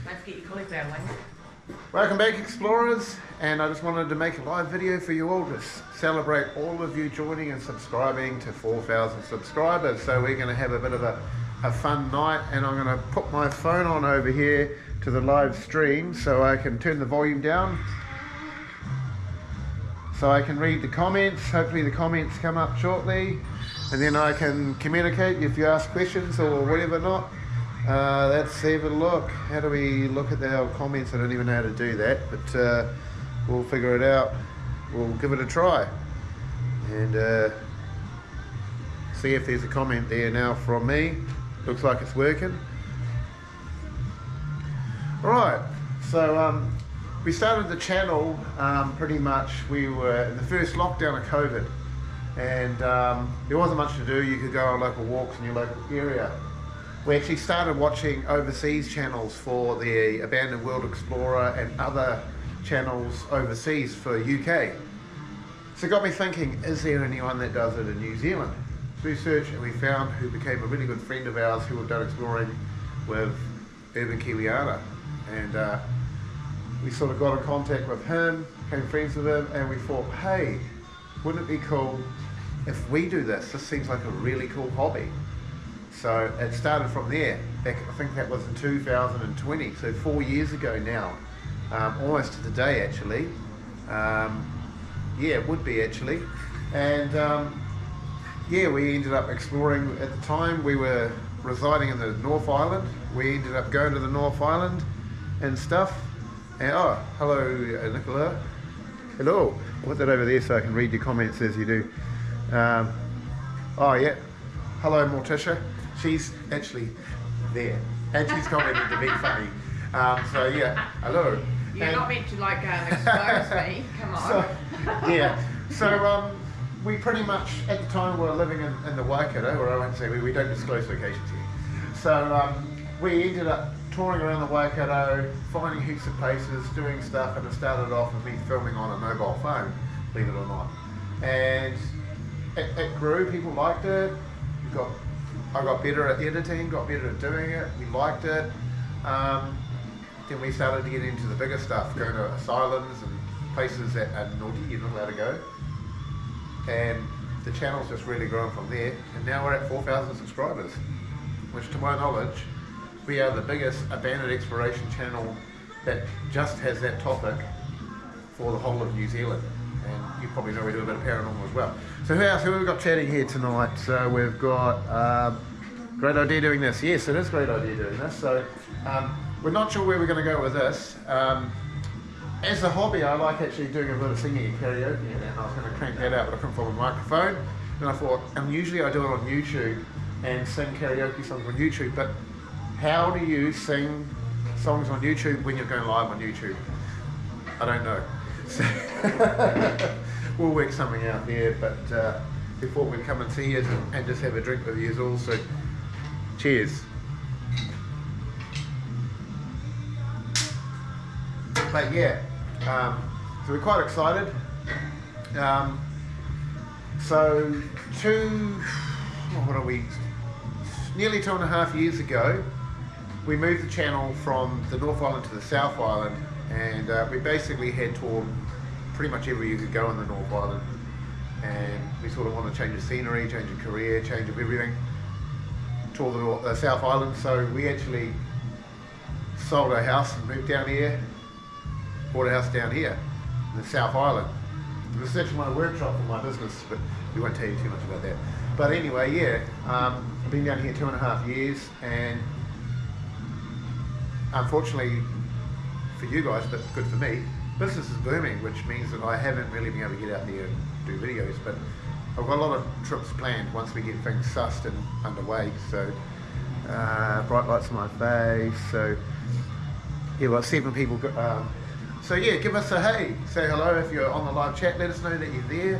Don't forget your cauliflower wings. Welcome back, explorers, and I just wanted to make a live video for you all to celebrate all of you joining and subscribing to 4,000 subscribers. So we're going to have a bit of a fun night, and I'm going to put my phone on over here to the live stream so I can turn the volume down so I can read the comments. Hopefully the comments come up shortly, and then I can communicate if you ask questions or whatever not. Let's have a look. How do we look at our comments? I don't even know how to do that, but we'll figure it out. We'll give it a try and see if there's a comment there now from me. Looks like it's working. Alright, so we started the channel pretty much, we were in the first lockdown of COVID, and there wasn't much to do. You could go on local walks in your local area. We actually started watching overseas channels for the Abandoned World Explorer and other channels overseas for UK. So it got me thinking, is there anyone that does it in New Zealand? So we searched and we found who became a really good friend of ours who had done exploring with Urban Kiwiana. And we sort of got in contact with him, became friends with him, and we thought, hey, wouldn't it be cool if we do this? This seems like a really cool hobby. So it started from there. Back, I think that was in 2020, so 4 years ago now, almost to the day actually. Yeah, it would be actually. And yeah, we ended up exploring. At the time we were residing in the North Island. We ended up going to the North Island and stuff. And oh, hello Nicola. Hello. I'll put that over there so I can read your comments as you do. Oh yeah. Hello Morticia. She's actually there, and she's commented to be funny. So yeah, hello. You're not meant to like expose me. Come on. So, yeah. So we pretty much at the time were living in the Waikato, or I won't say we don't disclose locations here. So we ended up touring around the Waikato, finding heaps of places, doing stuff, and it started off with me filming on a mobile phone, believe it or not. And it grew. People liked it. I got better at editing, got better at doing it, we liked it. Then we started to get into the bigger stuff, going to asylums and places that are naughty, you're not allowed to go. And the channel's just really grown from there, and now we're at 4,000 subscribers, which to my knowledge, we are the biggest abandoned exploration channel that just has that topic for the whole of New Zealand. And you probably know we do a bit of paranormal as well. So who else? Who have we got chatting here tonight? So we've got, great idea doing this. Yes, it is a great idea doing this. So we're not sure where we're going to go with this. As a hobby, I like actually doing a bit of singing and karaoke, and I was going to crank that out, but I couldn't find a microphone. And I thought, and usually I do it on YouTube and sing karaoke songs on YouTube, but how do you sing songs on YouTube when you're going live on YouTube? I don't know. So we'll work something out there, but before we come and see you and just have a drink with you also. Cheers. But yeah, so we're quite excited. So what are we? Nearly 2.5 years ago, we moved the channel from the North Island to the South Island. And we basically had toured pretty much everywhere you could go in the North Island, and we sort of want to change the scenery, change of career, change of everything, tour the South Island. So we actually sold our house and moved down here, bought a house down here in the South Island. This is actually my workshop for my business, but we won't tell you too much about that. But anyway, yeah, I've been down here 2.5 years, and unfortunately for you guys, but good for me, business is booming, which means that I haven't really been able to get out there and do videos, but I've got a lot of trips planned once we get things sussed and underway. So bright lights on my face, so yeah, well, 7 people so yeah, give us a hey, say hello if you're on the live chat, let us know that you're there,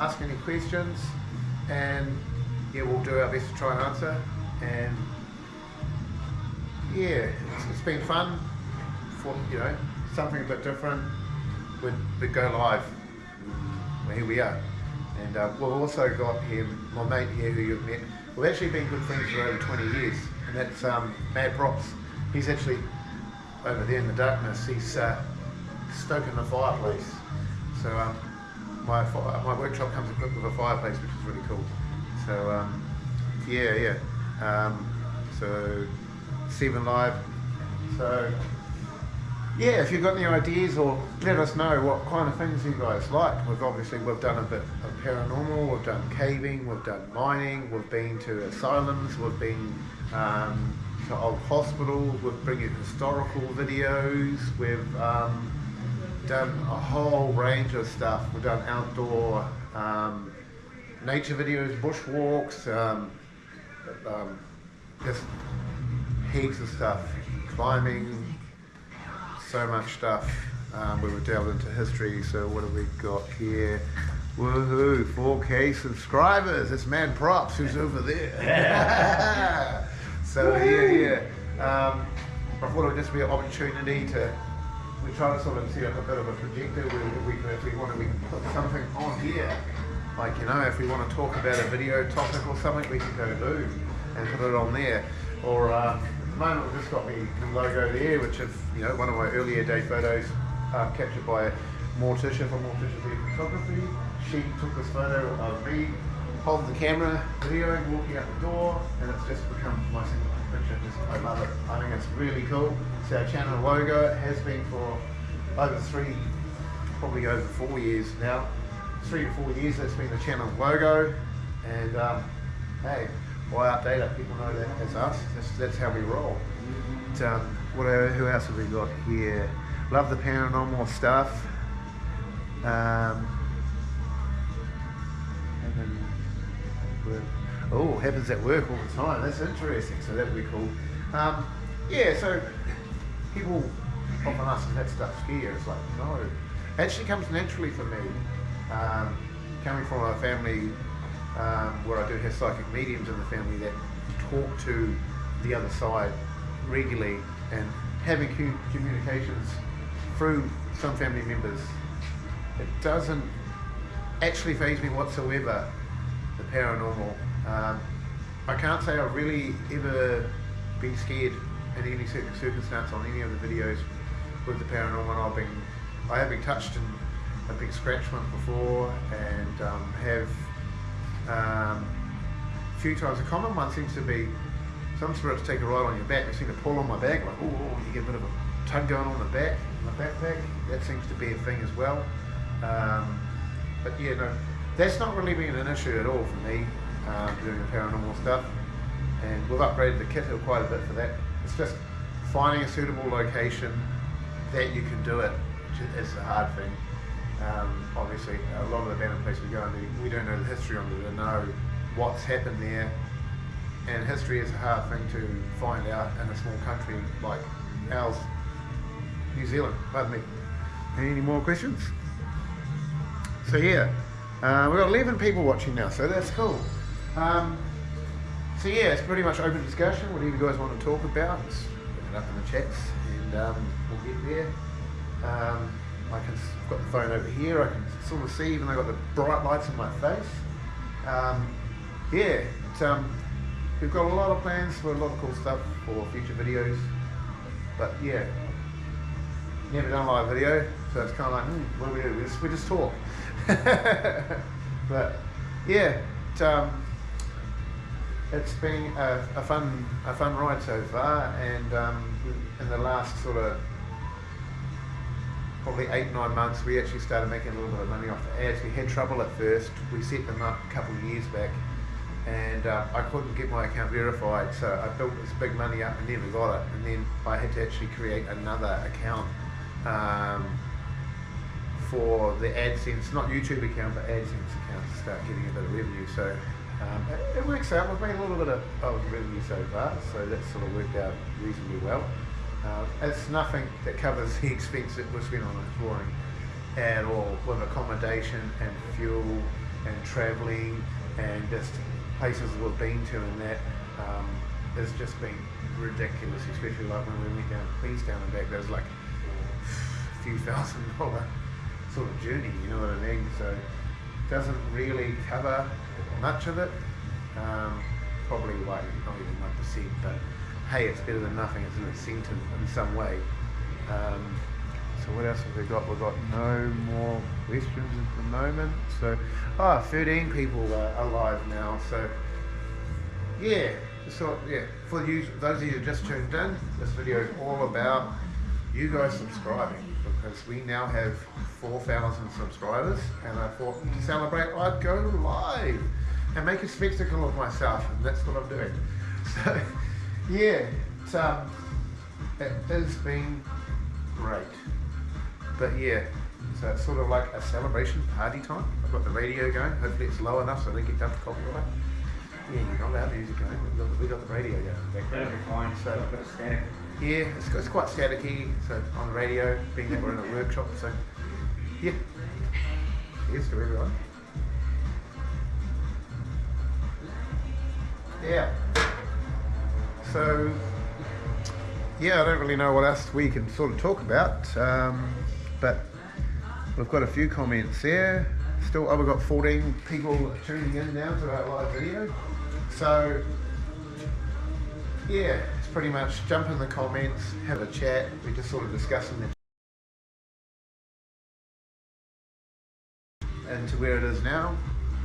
ask any questions, and yeah, we'll do our best to try and answer. And yeah, it's been fun. You know, something a bit different, we'd go live. Well, here we are. And we've also got him, my mate here who you've met. We've actually been good friends for over 20 years, and that's Mad Props. He's actually over there in the darkness, he's stoking the fireplace. So my workshop comes equipped with a fireplace, which is really cool. So so Stephen Live. So yeah, if you've got any ideas, or let us know what kind of things you guys like. We've done a bit of paranormal, we've done caving, we've done mining, we've been to asylums, we've been to old hospitals, we've bring you historical videos, we've done a whole range of stuff. We've done outdoor nature videos, bushwalks, just heaps of stuff, climbing, so much stuff. We were delved into history. So what have we got here? Woohoo, 4K subscribers. It's Man Props who's over there. Yeah. So I thought it would just be an opportunity to, we try to sort of see like a bit of a projector where if we want to, we can put something on here. Like, you know, if we want to talk about a video topic or something, we can go do and put it on there. Or at the moment we've just got the logo there, which is, you know, one of my earlier day photos captured by Morticia from Morticia Photography. She took this photo of me holding the camera, videoing, walking out the door, and it's just become my single picture. I love it. I think it's really cool. It's our channel logo. It has been for probably over 4 years now. 3 to 4 years it's been the channel logo, and hey, why update it? People know that as us. That's how we roll. Who else have we got here? Love the paranormal stuff. Happens at work all the time. That's interesting. So that would be cool. Yeah. So people often ask if that stuff's here. It's like, no, it actually comes naturally for me. Coming from a family where I do have psychic mediums in the family that talk to the other side regularly, and having communications through some family members, it doesn't actually faze me whatsoever, the paranormal. I can't say I've really ever been scared in any circumstance on any of the videos with the paranormal. I have been touched and I've been scratched once before, and have a few times. A common one seems to be some spirits take a ride on your back. They seem to pull on my back, like, oh, you get a bit of a tug going on the back, my backpack. That seems to be a thing as well. But yeah, no, that's not really been an issue at all for me, doing the paranormal stuff. And we've upgraded the kit quite a bit for that. It's just finding a suitable location that you can do it, which is the hard thing. Obviously, a lot of the abandoned places we go into, we don't know the history on it to know what's happened there. And history is a hard thing to find out in a small country like ours, New Zealand. Pardon me. Any more questions? So yeah, we've got 11 people watching now, so that's cool. So yeah, it's pretty much open discussion. Whatever you guys want to talk about, just put it up in the chats, and we'll get there. I've got the phone over here. I can sort of see, even though I've got the bright lights in my face. We've got a lot of plans for a lot of cool stuff for future videos. But yeah, never done a live video, so it's kind of like, what do we do? We just talk. But yeah, it's been a fun ride so far, and in the last sort of probably 8-9 months, we actually started making a little bit of money off the ads. We had trouble at first. We set them up a couple of years back, and I couldn't get my account verified, so I built this big money up and never got it, and then I had to actually create another account for the AdSense, not YouTube account, but AdSense account, to start getting a bit of revenue. So it works out. We've made a little bit of revenue so far, so that's sort of worked out reasonably well. It's nothing that covers the expense that we spend on exploring at all, with accommodation and fuel and travelling and just places we've been to, and that has just been ridiculous, especially like when we went down to Queenstown and back. There was like a few $1,000 sort of journey, you know what I mean? So it doesn't really cover much of it, probably like not even 1%, but hey, it's better than nothing. It's an incentive in some way. So what else have we got? We've got no more questions at the moment. So, 13 people are live now. So, yeah. So, yeah, for you, those of you who just tuned in, this video is all about you guys subscribing, because we now have 4,000 subscribers, and I thought to celebrate I'd go live and make a spectacle of myself, and that's what I'm doing. So, yeah, it has been great. But yeah, so it's sort of like a celebration party time. I've got the radio going. Hopefully it's low enough so I don't get dumped copyright. Yeah, you're not allowed music going. We've got the radio going. That'll be fine. So a bit static. Yeah, it's quite staticky. So on the radio, being that we're in a workshop. So yeah, here's to everyone. Yeah. So yeah, I don't really know what else we can sort of talk about, but we've got a few comments there. Still, we've got 14 people tuning in now to our live video. So yeah, it's pretty much jump in the comments, have a chat. We're just sort of discussing it and to where it is now,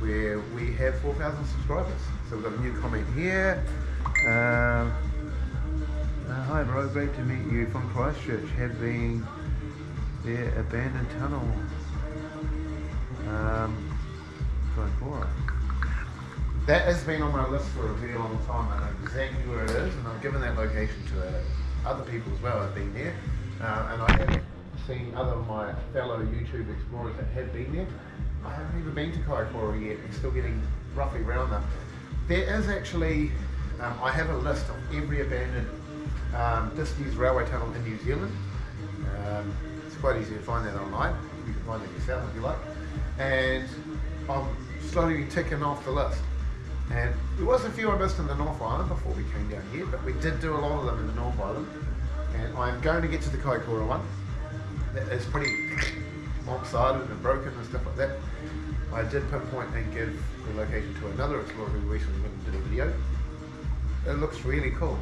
where we have 4,000 subscribers. So we've got a new comment here. Hi bro, great to meet you from Christchurch. Have been there, abandoned tunnel. Kaikoura. That has been on my list for a very long time. I know exactly where it is, and I've given that location to other people as well who have been there. And I have seen other of my fellow YouTube explorers that have been there. I haven't even been to Kaikoura yet. I'm still getting roughly around them. There is actually, I have a list of every abandoned disused railway tunnel in New Zealand. It's quite easy to find that online. You can find it yourself if you like. And I'm slowly ticking off the list. And there was a few I missed in the North Island before we came down here, but we did do a lot of them in the North Island. And I'm going to get to the Kaikoura one. That is pretty lopsided and broken and stuff like that. I did pinpoint and give the location to another explorer who recently went and did a video. It looks really cool.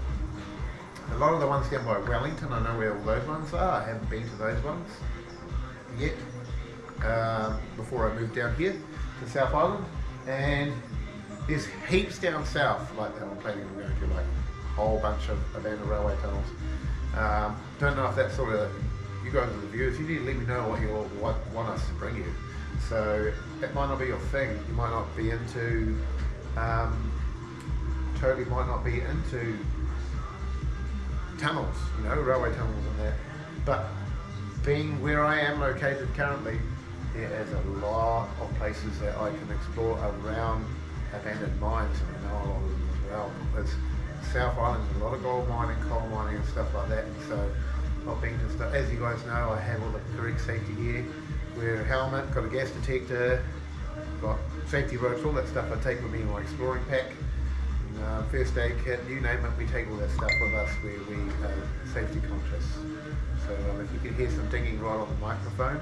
A lot of the ones down by Wellington, I know where all those ones are. I haven't been to those ones yet. Before I moved down here to South Island, and there's heaps down south, like that I'm planning on going to, like a whole bunch of abandoned railway tunnels. Don't know if that's sort of, you guys are the viewers, you need to let me know what you want us to bring you. So it might not be your thing, you might not be into, totally might not be into tunnels, you know, railway tunnels and that, but being where I am located currently, there is a lot of places that I can explore around abandoned mines, and I know a lot of them as well. It's South Island, there's a lot of gold mining, coal mining and stuff like that, so not being just, as you guys know, I have all the correct safety gear, wear a helmet, got a gas detector, got safety ropes, all that stuff I take with me in my exploring pack. First aid kit, you name it, we take all that stuff with us where we are safety conscious. So if you can hear some dinging right on the microphone.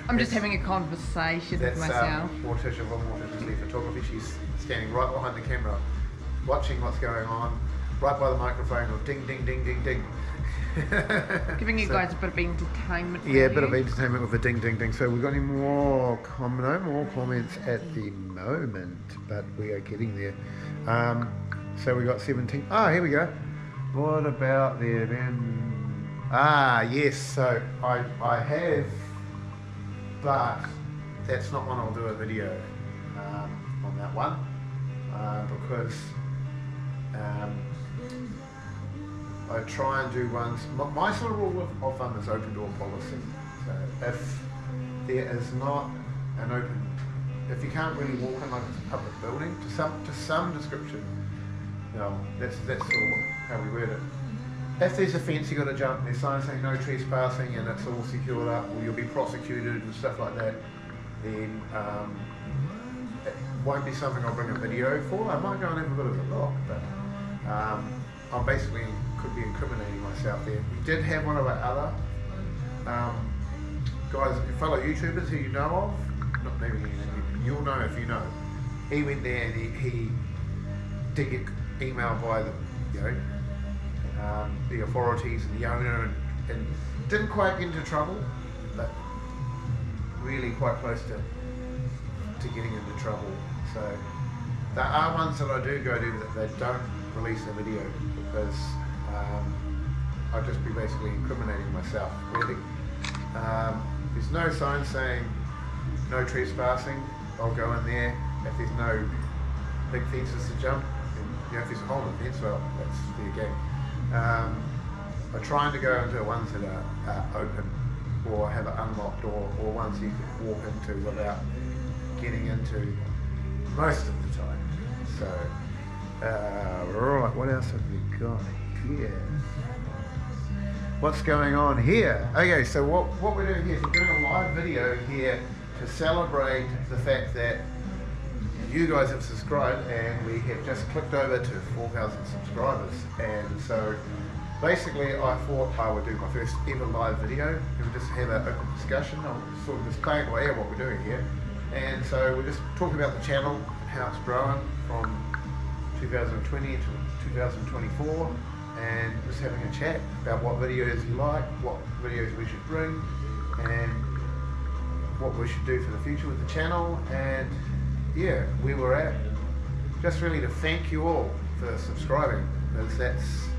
I'm just having a conversation with myself. Morticia from Morticia's Lee Photography. She's standing right behind the camera, watching what's going on, right by the microphone with ding, ding, ding, ding, ding. Giving you guys a bit of entertainment. Yeah, a bit of entertainment with a ding, ding, ding. So we've got any more no more comments at the moment, but we are getting there. So we got 17. Here we go. What about the event? Yes, so I have, but that's not one I'll do a video on that one, because I try and do ones, my sort of rule of thumb is open door policy. So if there is not an open, if you can't really walk in like it's a public building, to some description, you know, that's sort of how we word it. If there's a fence, you've got to jump, there's signs saying no trespassing and it's all secured up, or you'll be prosecuted and stuff like that, then it won't be something I'll bring a video for. I might go and have a bit of a look, but I basically could be incriminating myself there. We did have one of our other guys, fellow YouTubers who you know of, not maybe you'll know if you know. He went there and he did get emailed by the, you know, the authorities and the owner, and didn't quite get into trouble, but really quite close to getting into trouble. So there are ones that I do go to that they don't release the video, because I'd just be basically incriminating myself, really. There's no sign saying no trespassing. I'll go in there. If there's no big fences to jump, and if there's a hole in the fence, well, that's fair game. I'm trying to go into ones that are open or have an unlocked door, or ones you can walk into without getting into most of the time. So, right, what else have we got here? What's going on here? Okay, so what we're doing here is we're doing a live video here to celebrate the fact that you guys have subscribed, and we have just clicked over to 4,000 subscribers. And so basically I thought I would do my first ever live video, and we'll just have an open discussion. I'll sort of just play away at what we're doing here. And so we're just talking about the channel and how it's grown from 2020 to 2024, and just having a chat about what videos you like, what videos we should bring, and what we should do for the future with the channel, and yeah, where we're at. Just really to thank you all for subscribing, because that's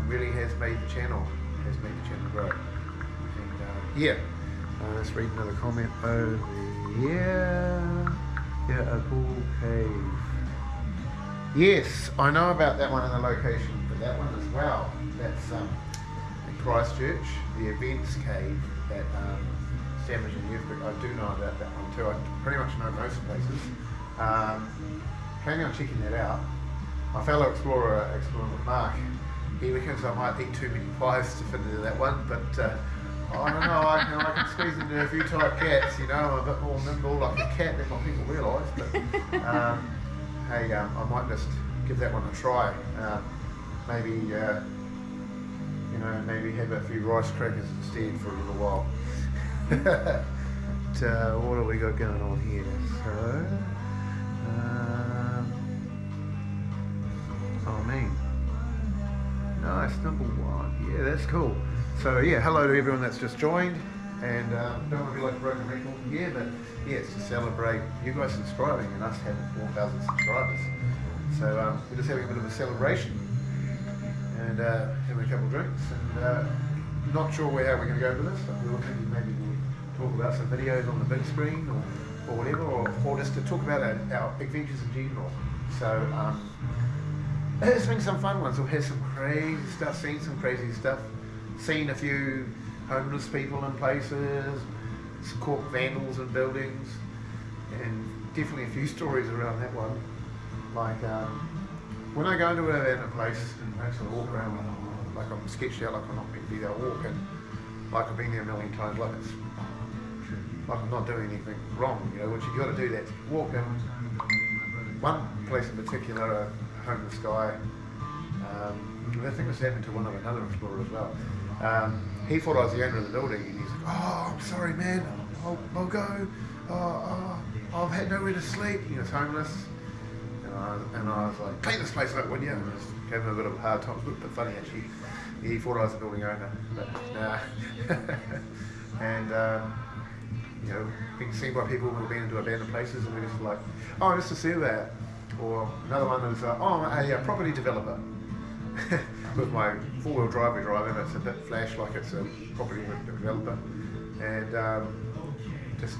really has made the channel grow. And yeah, let's read another comment over here. Yeah, a bull cave. Yes, I know about that one in the location, but that one as well. That's in Christchurch, the events cave that damage and earthquake. I do know about that one too. I pretty much know most places. Planning on checking that out. My fellow explorer with Mark, he reckons I might eat too many pies to fit into that one, but I don't know. I can squeeze into a few tight cats. You know, I'm a bit more nimble like a cat than what people realise. But hey, I might just give that one a try. Maybe you know, maybe have a few rice crackers instead for a little while. But, what have we got going on here? So, oh man, nice, number one. Yeah, that's cool. So yeah, hello to everyone that's just joined, and don't want to be like a broken record here, but yeah, it's to celebrate you guys subscribing and us having 4,000 subscribers. So we're just having a bit of a celebration and having a couple of drinks, and not sure how we're going to go with this, but we were thinking maybe we'll talk about some videos on the big screen or whatever, or just to talk about our adventures in general. So there's been some fun ones. We've had some crazy stuff, seen some crazy stuff, seen a few homeless people in places, some caught vandals in buildings, and definitely a few stories around that one. Like when I go into an abandoned place and actually walk around, like I'm sketched out, like I'm not meant to be there walking, like I've been there a million times, like it's like I'm not doing anything wrong, you know. What you got to do, that's walk in. One place in particular, a homeless guy, I think this happened to another explorer as well. He thought I was the owner of the building, and he's like, "Oh, I'm sorry, man. I'll go. I've had nowhere to sleep." He was homeless, and I was like, "Clean this place up, would you?" And I just gave him a bit of a hard time. It was a bit funny actually. He thought I was the building owner, but nah. And you know, being seen by people who've been into abandoned places, and we're just like, "Oh, just to see that." Or another one is, "Oh, I'm a property developer." With my four-wheel drive we're driving, it's a bit flash like it's a property developer, and just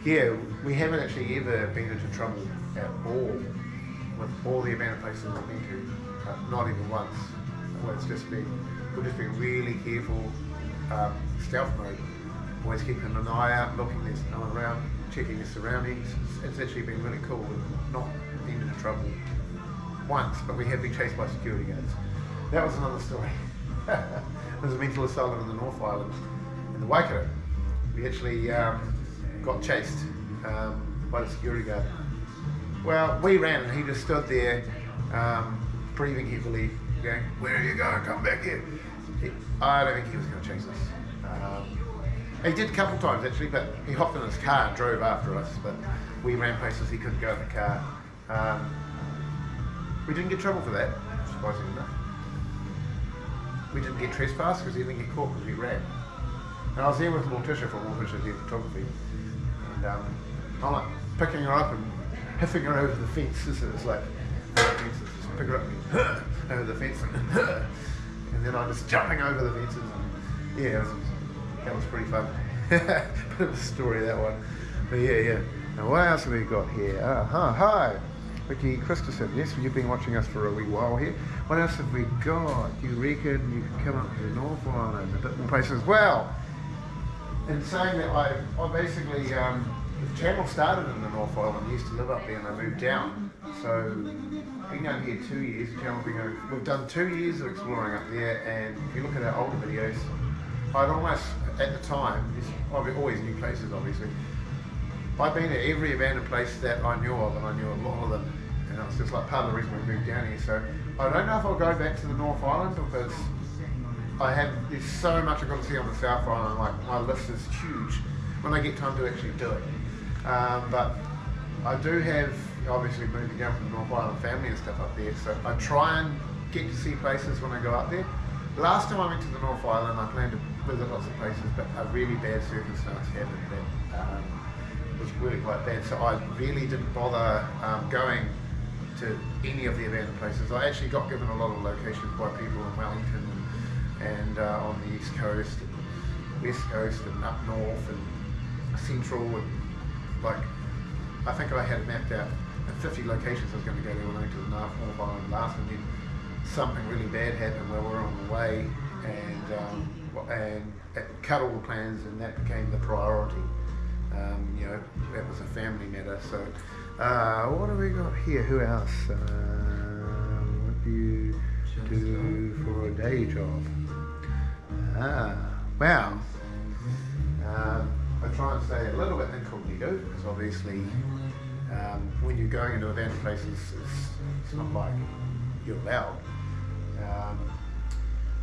yeah, we haven't actually ever been into trouble at all with all the abandoned places we've been to, not even once. We've just been really careful, stealth mode, always keeping an eye out, looking there's no one around, checking the surroundings. It's actually been really cool. We've not been into trouble once, but we have been chased by security guards. That was another story. There's a mental asylum in the North Island, in the Waikato. We actually got chased by the security guard. Well, we ran and he just stood there, breathing heavily, going, "Where are you going? Come back here." I don't think he was going to chase us. He did a couple of times actually, but he hopped in his car and drove after us, but we ran places he couldn't go in the car. We didn't get in trouble for that, surprisingly enough. we didn't get trespassed because he didn't get caught because we ran. And I was there with Morticia from Morticia Here Photography, and I'm like picking her up and hiffing her over the fence. So it's like, just pick her up and over the fence, and then I'm just jumping over the fences. And yeah, that was pretty fun. Bit of a story, that one. But yeah. Now what else have we got here? Hi, Vicky Christensen. Yes, you've been watching us for a wee while here. What else have we got? You reckon you can come up to the North Island, a bit more places? Well, in saying that, I basically, the channel started in the North Island. I used to live up there and I moved down. So, been down here 2 years. The channel's been going, we've done 2 years of exploring up there, and if you look at our older videos, I'd almost, at the time, there's always new places obviously, I've been at every abandoned place that I knew of, and I knew a lot of them, and it was just like part of the reason we moved down here. So I don't know if I'll go back to the North Island because there's so much I've got to see on the South Island. Like, my list is huge when I get time to actually do it. But I do have, obviously, moving down from the North Island family and stuff up there, so I try and get to see places when I go up there. Last time I went to the North Island, I planned to visit lots of places, but a really bad circumstance happened that was really quite bad, so I really didn't bother going to any of the abandoned places. I actually got given a lot of locations by people in Wellington and on the East Coast, and West Coast, and up north and Central, and like, I think I had mapped out 50 locations I was going to go to when I went to the North Island last, and then something really bad happened while we were on the way, and it cut all the plans, and that became the priority. You know, that was a family matter. So what have we got here? Who else? What do you do for a day job? Wow. I try and stay a little bit incognito because obviously when you're going into abandoned places, it's not like you're allowed.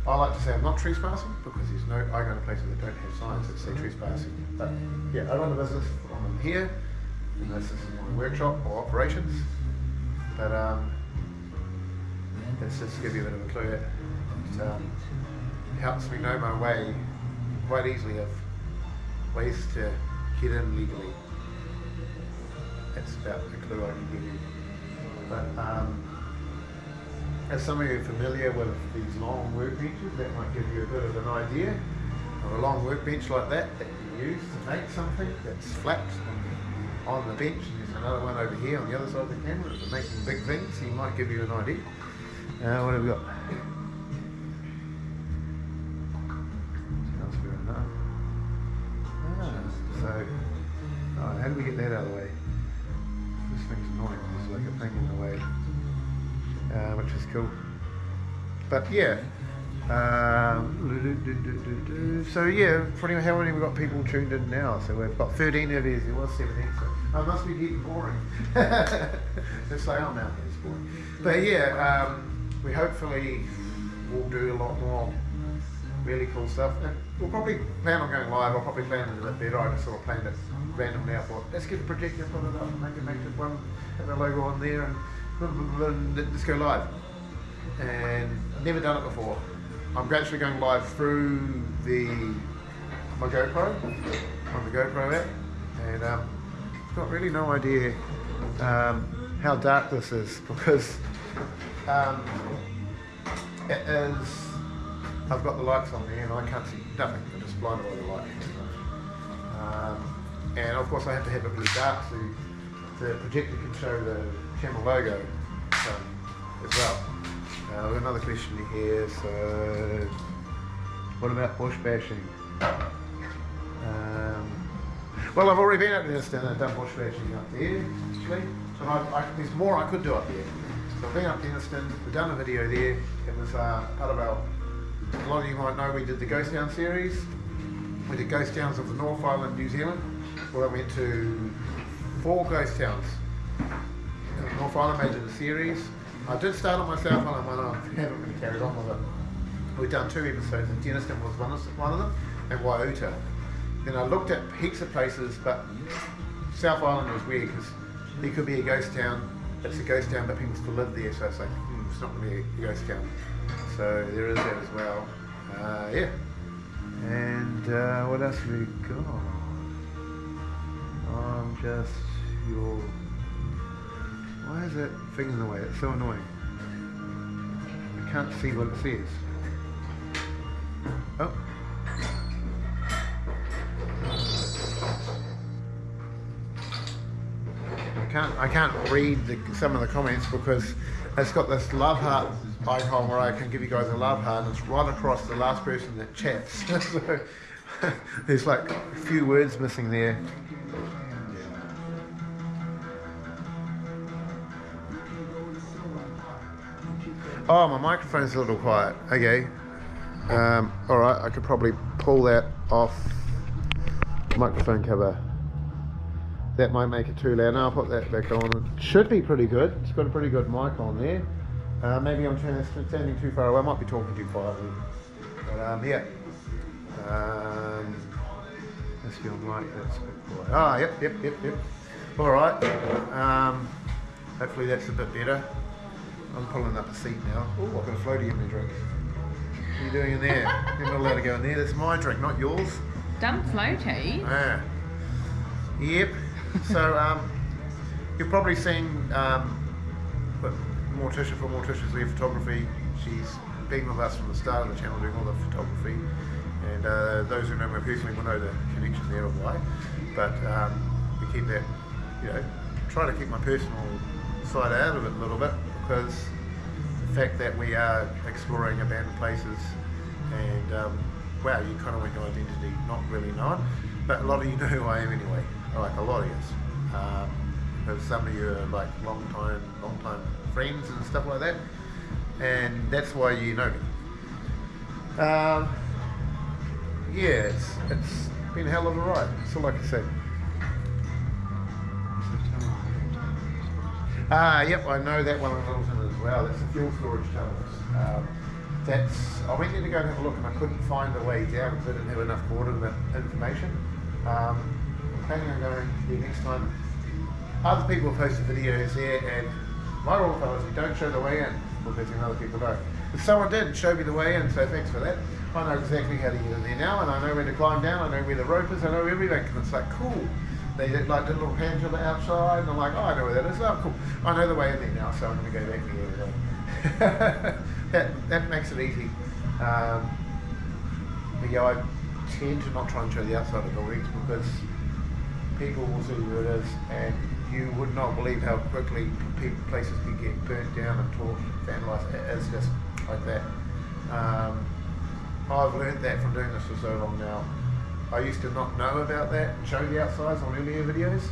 I like to say I'm not trespassing because I go to places that don't have signs that say trespassing. But yeah, I run a business from here, and this is my workshop or operations. But let's just give you a bit of a clue. It helps me know my way quite easily of ways to get in legally. That's about the clue I can give you. But as some of you are familiar with these long workbenches, that might give you a bit of an idea of a long workbench like that you use to make something that's flat on the bench. And there's another one over here on the other side of the camera for making big things, so he might give you an idea. What have we got? Sounds fair enough. How do we get that out of the way? This thing's annoying, there's like a thing in the way. Which is cool. But yeah, so yeah, pretty much how many we've got people tuned in now? So we've got 13 of these, it was 17, so I must be getting boring. Just like, oh no, it's boring. But yeah, we hopefully will do a lot more really cool stuff, and we'll probably plan on going live. I'll probably plan it a bit better. I just sort of planned it randomly. I thought, let's get the projector, put it up and make it one, have the logo on there, and let's go live. And I've never done it before. I'm actually going live through my GoPro, on the GoPro app, and I've got really no idea how dark this is, because it is, I've got the lights on there and I can't see nothing, I'm just blinded by the light. And of course I have to have it really dark so the projector can show the channel logo as well. We've got another question here, so what about bush bashing? Well, I've already been up to this and I've done bush bashing up there, actually. So there's more I could do up there. So I've been up to Inniston, we've done a video there. It was part of our, a lot of you might know we did the Ghost Town series. We did Ghost Towns of the North Island, New Zealand. Well, I went to 4 ghost towns. North Island made it a series. I did start on my South Island one, I haven't really carried on with it. We've done 2 episodes, and Denniston was one of them, and Waiuta. Then I looked at heaps of places, but South Island was weird because there could be a ghost town, it's a ghost town, but people still live there, so it's like, it's not really a ghost town. So there is that as well. Yeah. And what else have we got? Just your... Why is that thing in the way? It's so annoying. I can't see what it says. Oh. I can't read some of the comments because it's got this love heart icon where I can give you guys a love heart, and it's right across the last person that chats. So there's like a few words missing there. Oh, my microphone's a little quiet. Okay. Alright, I could probably pull that off microphone cover. That might make it too loud. Now I'll put that back on. It should be pretty good. It's got a pretty good mic on there. Maybe I'm standing too far away. I might be talking too quietly. But yeah. Let's get on right. That's a bit quiet. Ah, yep. Alright. Hopefully that's a bit better. I'm pulling up a seat now. Oh, I've got a floaty in my drink. What are you doing in there? You're not allowed to go in there. That's my drink, not yours. Dumb floaty. Ah. Yep. So you're probably seeing Morticia from Morticia's Lear Photography. She's been with us from the start of the channel doing all the photography, and those who know me personally will know the connection there of why. But we keep that, try to keep my personal side out of it a little bit, because the fact that we are exploring abandoned places, and wow, you kind of want your identity not really known, but a lot of you know who I am anyway. Like a lot of you, because some of you are like long time friends and stuff like that, and that's why you know me. Yeah, it's been a hell of a ride. That's all I can say. Yep, I know that one in Littleton as well. That's the fuel storage tunnels. I went there to go and have a look, and I couldn't find the way down because I didn't have enough coordinate information. Planning on going there next time. Other people have posted videos there, and my rule fellas, you don't show the way in because then other people don't. If someone did show me the way in, so thanks for that. I know exactly how to get in there now, and I know where to climb down, I know where the rope is, I know everything, and it's like, cool. They did like a little pendulum outside, and I'm like, oh, I know where that is. Oh, cool. I know the way in there now, so I'm going to go back there. That makes it easy. But yeah, I tend to not try and show the outside of buildings because people will see where it is, and you would not believe how quickly places can get burnt down and torched and vandalised. It is just like that. I've learned that from doing this for so long now. I used to not know about that and show the outsides on earlier videos.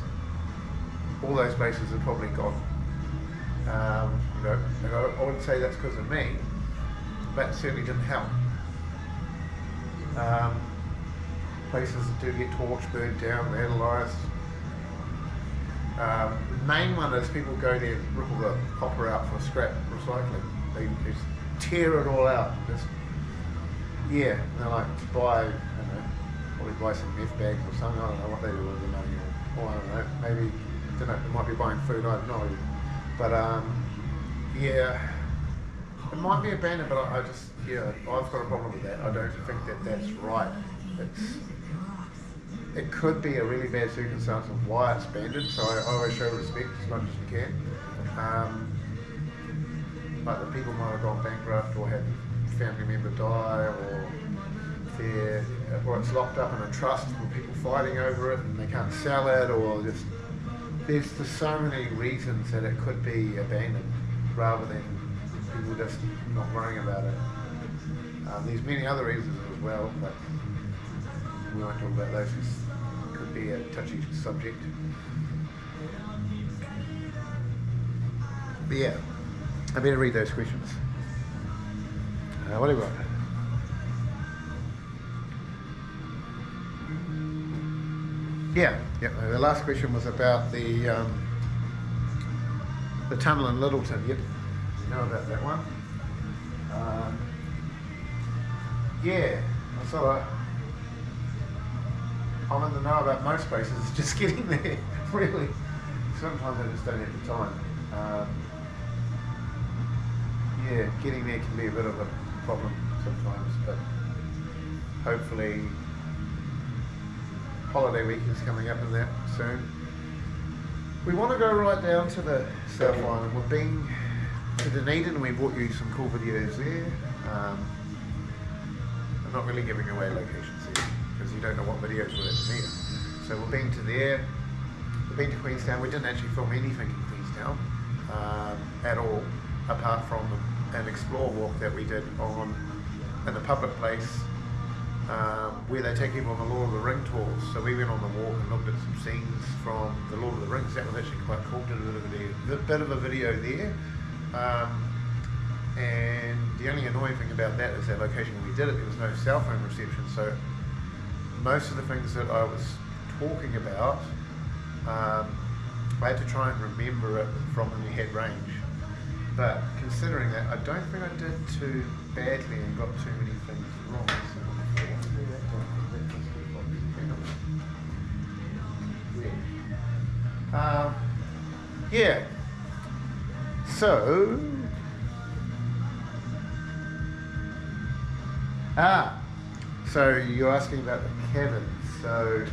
All those places are probably gone. I wouldn't say that's because of me, but it certainly didn't help. Places that do get torched, burnt down, vandalised. The main one is people go there and rip all the copper out for scrap recycling. They just tear it all out. And they're like to buy, probably buy some meth bags or something. I don't know what they do with the money. Or I don't know, maybe, they might be buying food, I don't know. But it might be abandoned, but I've got a problem with that. I don't think that that's right. It could be a really bad circumstance of why it's abandoned, so I always show respect as much as you can. Like the people might have gone bankrupt or had a family member die, or it's locked up in a trust with people fighting over it and they can't sell it, or there's just so many reasons that it could be abandoned rather than people just not worrying about it. There's many other reasons as well, but we won't talk about those. It could be a touchy subject. But yeah, I better read those questions. What do we got? Yeah. The last question was about the tunnel in Littleton. Yep, you know about that one. I'm in the know about most places. It's just getting there, really. Sometimes I just don't have the time. yeah, getting there can be a bit of a problem sometimes, but hopefully holiday week is coming up in that soon. We want to go right down to the South Island. We've been to Dunedin and we brought you some cool videos there. I'm not really giving away locations here because you don't know what videos were at Dunedin. So we've been to there, we've been to Queenstown. We didn't actually film anything in Queenstown at all, apart from an explore walk that we did in a public place where they take people on the Lord of the Ring tours. So we went on the walk and looked at some scenes from the Lord of the Rings. That was actually quite cool. Did a bit of a video there. And the only annoying thing about that is that location when we did it, there was no cell phone reception. So most of the things that I was talking about, I had to try and remember it from when we had range. But considering that, I don't think I did too badly and got too many things wrong. Yeah. So. So you're asking about the cabins. So.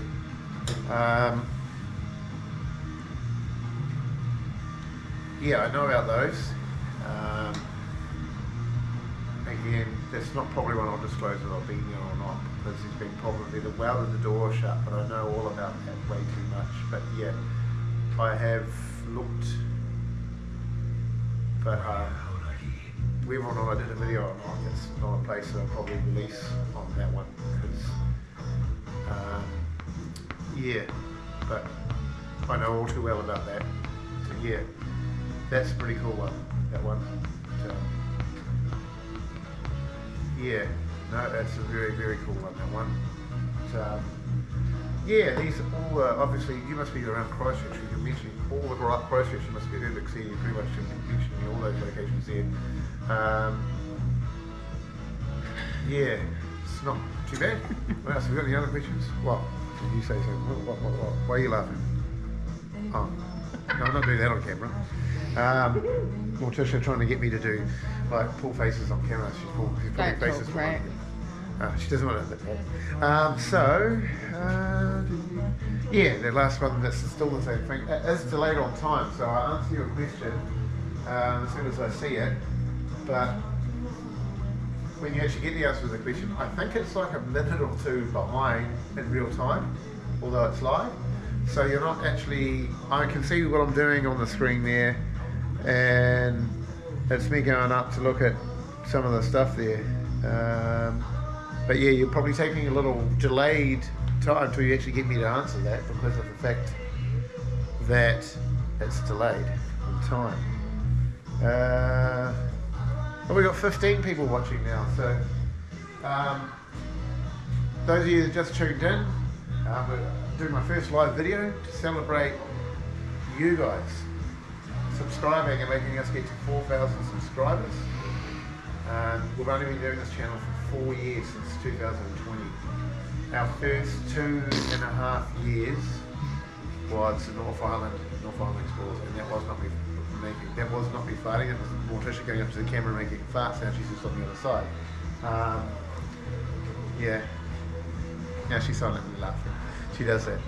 Yeah, I know about those. Again, that's not probably one I'll disclose whether I've been there or not, because there's been probably the well and the door shut, but I know all about that way too much. But yeah, I have looked, but whether or not I did a video or not, it's not a place that I'll probably release on that one, because yeah, but I know all too well about that. So yeah, that's a pretty cool one, that one. So, yeah, no, that's a very, very cool one, that one. So, yeah, these all, obviously, you must be around Christchurch. You're mentioning all the Christchurch, you must be there, because you pretty much mentioning all those locations there. Yeah, it's not too bad. What else? Have you got any other questions? What? Did you say something? What? Why are you laughing? Oh, no, I'm not doing that on camera. Morticia trying to get me to do, like, pull faces on camera. She's pulling faces. She doesn't want to. Yeah, the last one, that's still the same thing. It is delayed on time, so I'll answer your question as soon as I see it. But when you actually get the answer to the question, I think it's like a minute or two behind in real time, although it's live. So you're not actually, I can see what I'm doing on the screen there, and it's me going up to look at some of the stuff there. But yeah, you're probably taking a little delayed time until you actually get me to answer that, because of the fact that it's delayed in time. Well, we've got 15 people watching now, so those of you that just tuned in, we're doing my first live video to celebrate you guys subscribing and making us get to 4,000 subscribers. We've only been doing this channel for 4 years, since 2020. Our first 2.5 years was the North Island Explorers, and that was not me farting, it was Morticia going up to the camera making farts. Now she's just on the other side. Yeah, now she's silently laughing. She does that.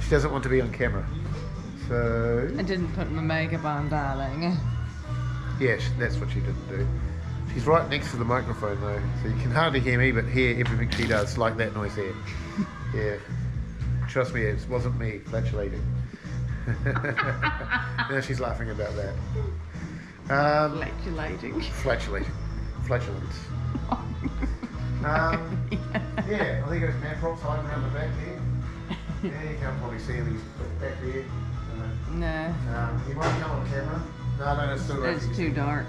She doesn't want to be on camera. So I didn't put my makeup on, darling. yeah, that's what she didn't do. She's right next to the microphone though, so you can hardly hear me, but hear everything she does, like that noise there. Yeah, trust me, it wasn't me flatulating. Now she's laughing about that. Flatulating. Flatulence. Yeah, I think it was Manprops hiding around the back there. Yeah, you can't probably see these back there. No. You might come on camera. No, it's still It's too dark.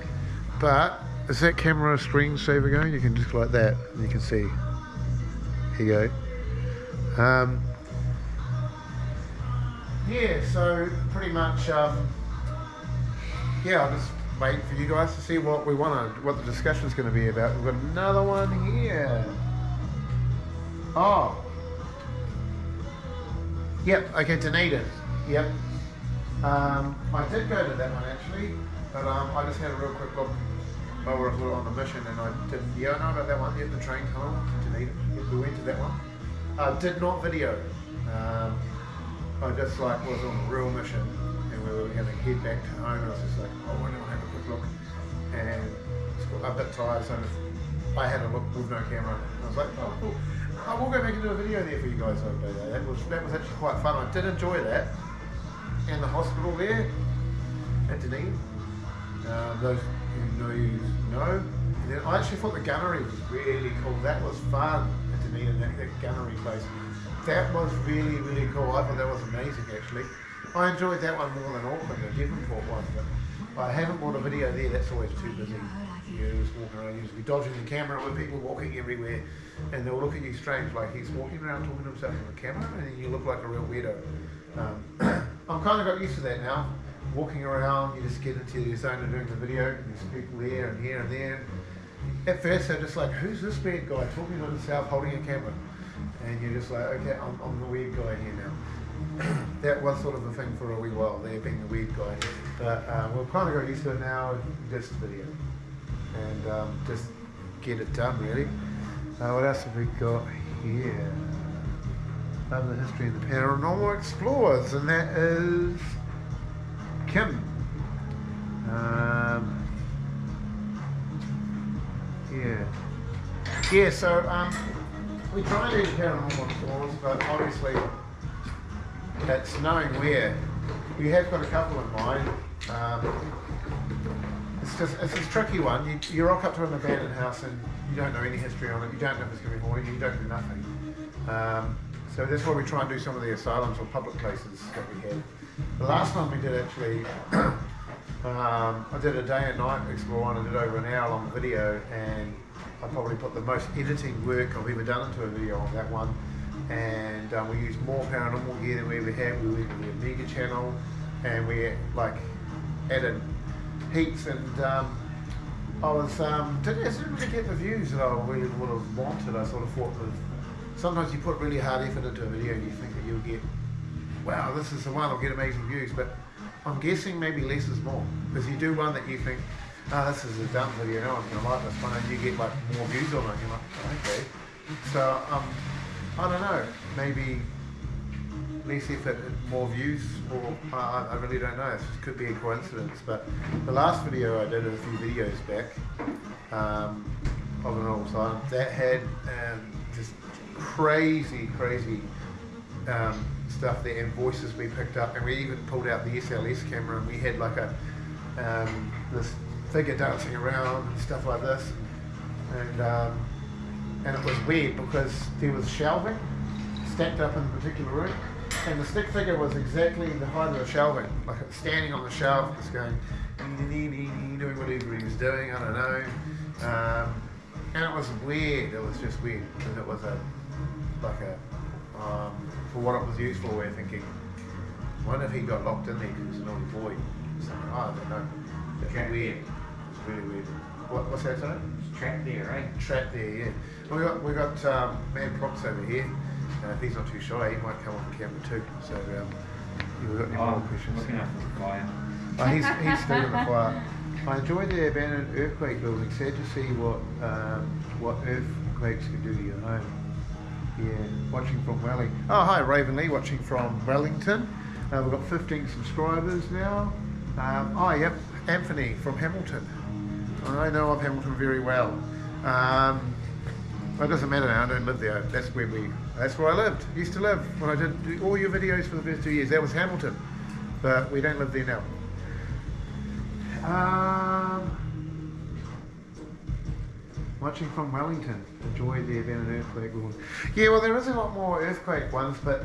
But is that camera screensaver going? You can just go like that, and you can see. Here you go. Yeah, so pretty much, yeah, I'll just wait for you guys to see what the discussion's going to be about. We've got another one here. Oh. Yep, okay, Dunedin. Yep. I did go to that one actually, but I just had a real quick look I was on a mission and I did, yeah, I know about that one, yeah, the train tunnel to Dunedin. We went to that one. I did not video. I just like was on a real mission and we were going to head back to home and I was just like, oh, I want to have a quick look. And a bit tired, so I had a look with no camera. I was like, oh, cool. I will go back and do a video there for you guys over there. That was actually quite fun. I did enjoy that. And the hospital there at Dunedin. Those who know you know. And then I actually thought the gunnery was really cool. That was fun at Dunedin, that gunnery place. That was really, really cool. I thought that was amazing actually. I enjoyed that one more than Auckland, the Devonport one. But I haven't bought a video there, that's always too busy. You just walking around, you just be dodging the camera with people walking everywhere and they'll look at you strange, like he's walking around talking to himself on the camera and then you look like a real weirdo. I'm kind of got used to that now. Walking around, you just get into your zone of doing the video, there's people there and here and there. At first they're just like, who's this weird guy talking to himself holding a camera? And you're just like, okay, I'm the weird guy here now. That was sort of the thing for a wee while there, being the weird guy. But we've kind of got used to it now, just video. And just get it done really. What else have we got here? The history of the paranormal explorers, and that is Kim. Yeah, so we try and do paranormal explorers, but obviously it's knowing where. We have got a couple in mind. It's a tricky one. You rock up to an abandoned house and you don't know any history on it. You don't know if it's going to be haunted. You don't do nothing. So that's why we try and do some of the asylums or public places that we have. The last one we did actually, I did a day and night explore and I did over an hour long video, and I probably put the most editing work I've ever done into a video on that one. And we used more paranormal gear than we ever had. We went to the Amiga channel and we like added heaps, and I didn't really get the views that I really would have wanted. I sort of thought that sometimes you put really hard effort into a video and you think that you'll get, wow, this is the one, I'll get amazing views, but I'm guessing maybe less is more, because you do one that you think, oh, this is a dumb video, no one's going to like this one, and you get like more views on it, and you're like, okay. So I don't know, maybe less effort, more views, or I really don't know. It could be a coincidence. But the last video I did a few videos back of an old asylum that had just crazy stuff there, and voices we picked up, and we even pulled out the SLS camera and we had like a this figure dancing around and stuff like this, and it was weird because there was shelving stacked up in a particular room, and the stick figure was exactly the height of the shelving, like it was standing on the shelf, just going doing whatever he was doing, I don't know, and it was weird. It was just weird because it was for what it was used for. We're thinking, I wonder if he got locked in there because he was a naughty boy. Something, I don't know. It's weird. It's really weird. What's that, sorry? It's trapped there, right? Trapped there, yeah. Well, we got Man Props over here. If he's not too shy, he might come on camera too. So, we've got any more questions? Looking up for the fire. Oh, he's still in the fire. I enjoyed the abandoned earthquake building. Sad to see what earthquakes can do to your home. Yeah, watching from Wellington. Oh, hi, Raven Lee, watching from Wellington. We've got 15 subscribers now. Oh, yep, Anthony from Hamilton. I know of Hamilton very well. It doesn't matter now, I don't live there. That's where I lived, used to live. When I did all your videos for the first 2 years, that was Hamilton. But we don't live there now. Watching from Wellington, enjoy the abandoned earthquake ones. Yeah, well, there is a lot more earthquake ones, but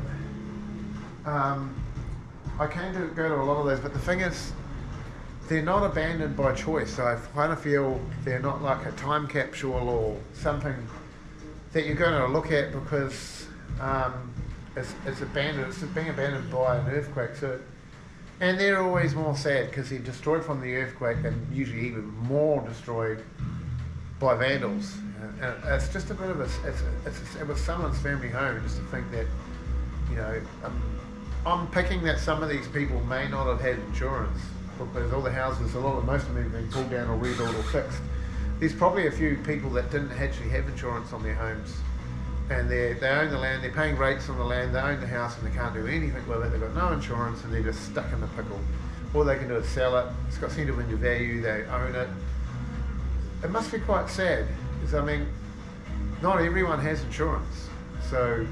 I can go to a lot of those, but the thing is, they're not abandoned by choice, so I kind of feel they're not like a time capsule or something that you're going to look at because it's abandoned, it's being abandoned by an earthquake. So, and they're always more sad because they're destroyed from the earthquake and usually even more destroyed by vandals. And it's just a bit of it was someone's family home, just to think that, you know, I'm picking that some of these people may not have had insurance because all the houses, most of them have been pulled down or rebuilt or fixed. there's probably a few people that didn't actually have insurance on their homes, and they own the land, they're paying rates on the land, they own the house, and they can't do anything with it. They've got no insurance, and they're just stuck in the pickle. All they can do is sell it. It's got sentimental value. They own it. It must be quite sad, because I mean, not everyone has insurance. So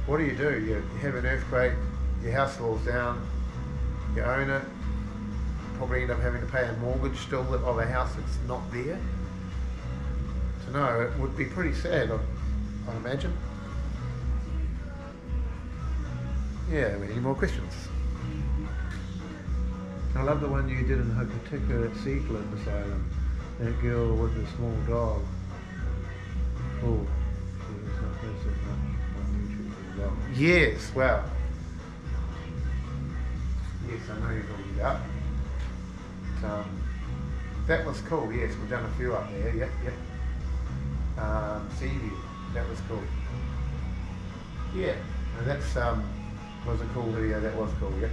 what do? You have an earthquake, your house falls down, you own it, probably end up having to pay a mortgage still of a house that's not there. So no, it would be pretty sad, I imagine. Yeah, any more questions? I love the one you did in Hokitika at Sealand Asylum. That girl with the small dog. Oh, there's not posted much on YouTube as well. Yes, well. Yes, I know you're talking about. That was cool, yes, we've done a few up there, yep. Seaview, that was cool. Yeah, and that's, was a cool video, that was cool, yep.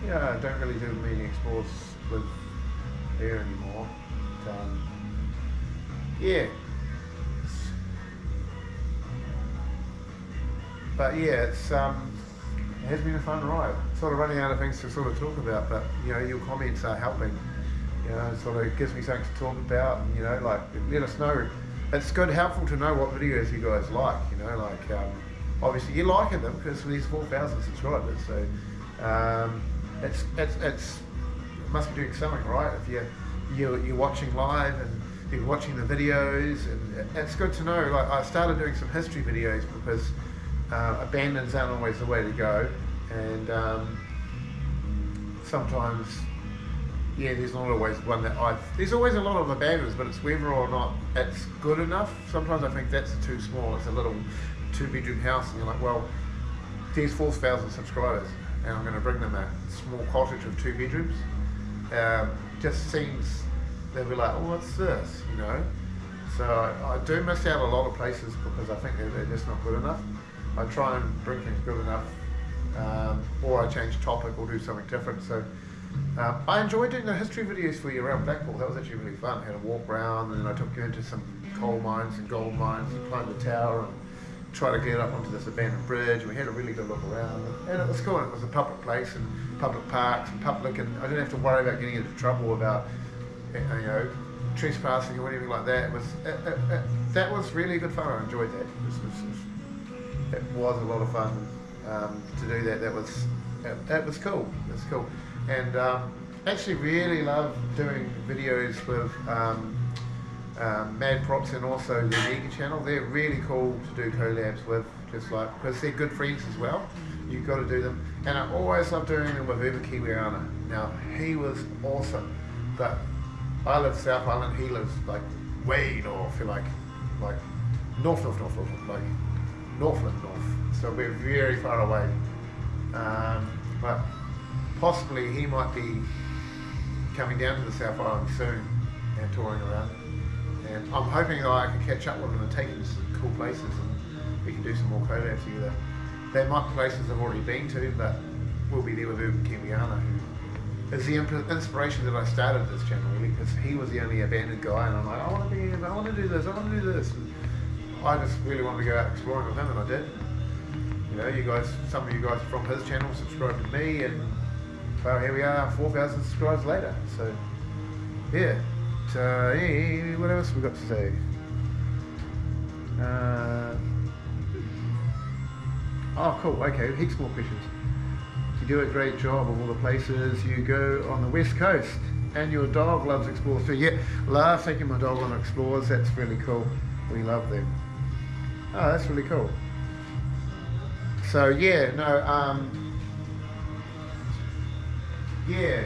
Yeah, I don't really do many explores with there anymore. But, yeah. But yeah, it has been a fun ride. Sort of running out of things to sort of talk about, but you know, your comments are helping. You know, it sort of gives me something to talk about, and you know, like let us know. It's good, helpful to know what videos you guys like. You know, like obviously you're liking them because there's 4,000 subscribers, so it must be doing something right if you're watching live and you're watching the videos, and it's good to know. Like I started doing some history videos because abandons aren't always the way to go, and sometimes, yeah, there's not always one that there's always a lot of abandons, but it's whether or not it's good enough. Sometimes I think that's too small. It's a little 2-bedroom house, and you're like, well, there's 4,000 subscribers, and I'm going to bring them a small cottage with 2 bedrooms. Just seems, they'll be like, oh, what's this, you know? So I do miss out a lot of places because I think they're just not good enough. I try and bring things good enough, or I change topic or do something different. So I enjoyed doing the history videos for you around Blackpool. That was actually really fun. I had a walk around, and then I took you into some coal mines and gold mines and climbed the tower and tried to get up onto this abandoned bridge. We had a really good look around, and it was cool. It was a public place and public parks and public, and I didn't have to worry about getting into trouble about, you know, trespassing or anything like that. That was really good fun. I enjoyed that. It was a lot of fun to do that. That was cool. That's cool. And actually really love doing videos with Mad Props and also the Amiga channel. They're really cool to do collabs with, just like, because they're good friends as well. You've got to do them. And I always love doing them with Uber Kiwiana. Now, he was awesome, but I live South Island, he lives like way north, like north, like Northland north. So we're very far away. But possibly he might be coming down to the South Island soon and touring around. And I'm hoping that I can catch up with him and take him to some cool places and we can do some more collabs together. They might be places I've already been to, but we'll be there with Urban Kiwiana, who is the inspiration that I started this channel, really, because he was the only abandoned guy, and I'm like, I want to be here, I want to do this, I want to do this. And I just really wanted to go out exploring with him, and I did. You know, you guys, some of you guys from his channel subscribed to me, and well, here we are, 4,000 subscribers later. So, yeah. So, what else we got to say? Oh, cool. Okay, heaps more questions. You do a great job of all the places you go on the West Coast, and your dog loves explorers too. Yeah, love taking my dog on explorers. That's really cool. We love them. Oh, that's really cool. So yeah, no, yeah.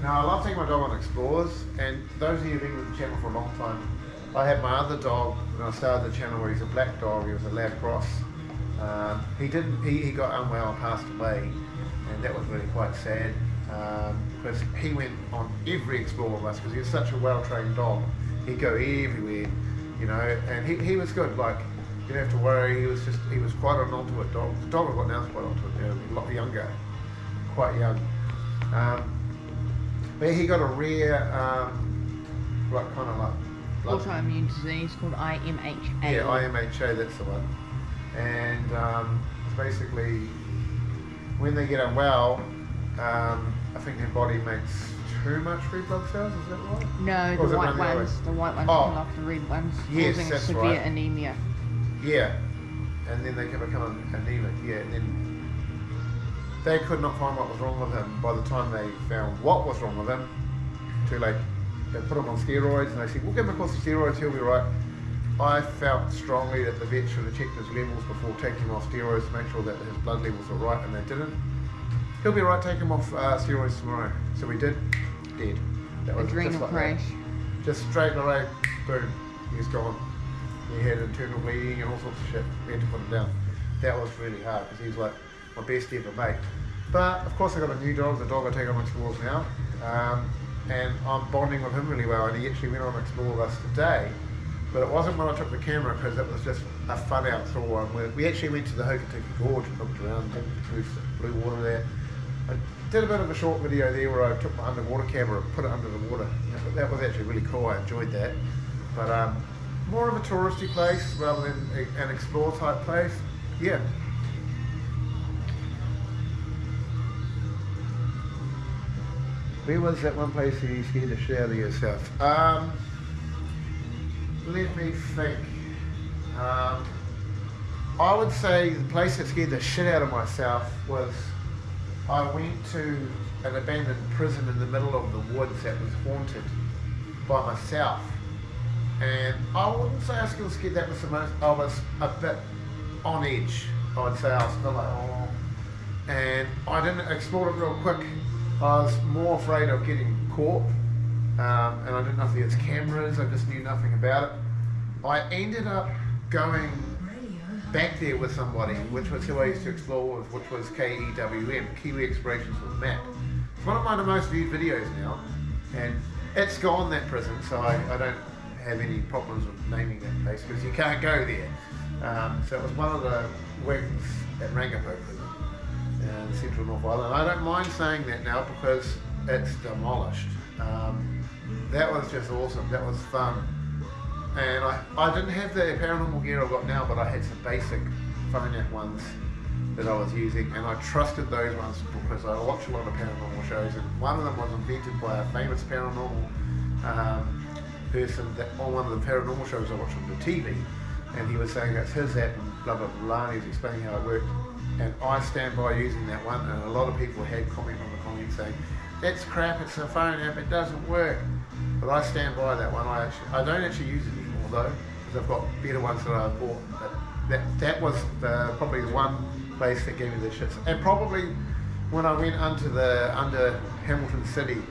Now I love taking my dog on explorers, and those of you who've been with the channel for a long time, I had my other dog when I started the channel, where he's a black dog. He was a lab cross. He got unwell and passed away, and that was really quite sad, because he went on every explore with us because he was such a well-trained dog. He'd go everywhere, you know, and he was good. Like, you didn't have to worry. He was quite an onto it dog. The dog I've got now is quite onto it. A lot younger, quite young. But he got a rare, like kind of like blood. Autoimmune disease called IMHA. Yeah, IMHA, that's the one. And it's basically when they get unwell, I think their body makes too much red blood cells. Is that right? No, Or is the it white one of the ones. other? The white ones Oh. kill off the red ones, Yes, causing that's severe right. anemia. Yeah, and then they can become anemic. Yeah, and then they could not find what was wrong with him. By the time they found what was wrong with him, too late. They put him on steroids, and they said, "We'll give him a course of steroids. He'll be right." I felt strongly that the vet should have checked his levels before taking him off steroids to make sure that his blood levels were right, and they didn't. He'll be right. Take him off steroids tomorrow. So we did. Dead. That was Adrenal just like crash. that. Just straight away, boom, he's gone. He had internal bleeding and all sorts of shit. We had to put him down. That was really hard because he's like my best ever mate. But of course I got a new dog, the dog I take on explores now. And I'm bonding with him really well, and he actually went on explore with us today. But it wasn't when I took the camera because it was just a fun outdoor. And we actually went to the Hokitika Gorge and looked around, through blue water there. I did a bit of a short video there where I took my underwater camera and put it under the water. That was actually really cool, I enjoyed that. But more of a touristy place rather than an explore type place. Yeah. Where was that one place that you scared the shit out of yourself? Let me think. I would say the place that scared the shit out of myself was I went to an abandoned prison in the middle of the woods that was haunted by myself. And I wouldn't say I was still scared, that was the most, I was a bit on edge. I would say I was still like, oh. And I didn't explore it real quick. I was more afraid of getting caught. And I didn't know if there was cameras, I just knew nothing about it. I ended up going back there with somebody, which was who I used to explore with, which was KEWM, Kiwi Explorations with Matt. It's one of my most viewed videos now, and it's gone, that prison, so I don't have any problems with naming that place because you can't go there. So it was one of the wings at Rangipo prison in Central North Island. I don't mind saying that now because it's demolished. That was just awesome, that was fun. And I didn't have the paranormal gear I've got now, but I had some basic Phonak ones that I was using, and I trusted those ones because I watch a lot of paranormal shows, and one of them was invented by a famous paranormal person that on one of the paranormal shows I watched on the TV, and he was saying that's his app and blah blah blah, and he was explaining how it worked, and I stand by using that one, and a lot of people had comment on the comments saying, that's crap, it's a phone app, it doesn't work. But I stand by that one. I don't actually use it anymore though, because I've got better ones that I bought. But that was probably the one place that gave me the shits. And probably when I went under Hamilton City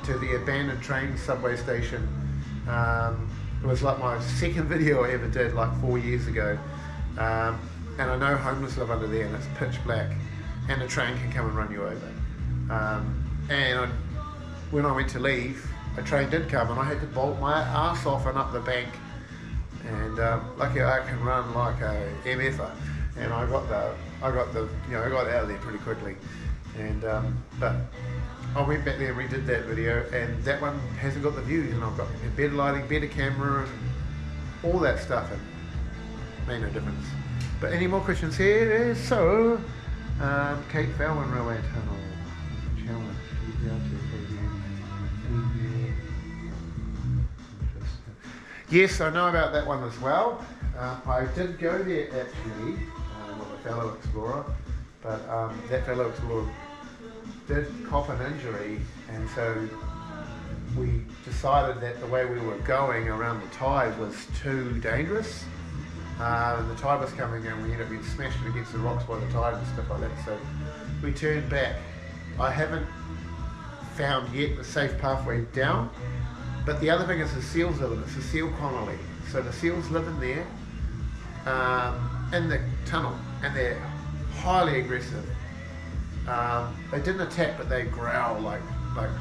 to the abandoned train subway station, it was like my second video I ever did, like 4 years ago. And I know homeless live under there, and it's pitch black, and the train can come and run you over. When I went to leave, a train did come, and I had to bolt my ass off and up the bank. And lucky I can run like a MFer, and I got out of there pretty quickly. And but I went back there and redid that video, and that one hasn't got the views, and I've got better lighting, better camera, and all that stuff, and made no difference. But any more questions here? So, Cape Fallon Railway Tunnel challenge. Yes, I know about that one as well. I did go there actually with a fellow explorer, but that fellow explorer did cop an injury, and so we decided that the way we were going around the tide was too dangerous. And the tide was coming in, we ended up being smashed against the rocks by the tide and stuff like that, so we turned back. I haven't found yet the safe pathway down, but the other thing is the seals live in it. It's a seal colony, so the seals live in there in the tunnel, and they're highly aggressive. They didn't attack, but they growl like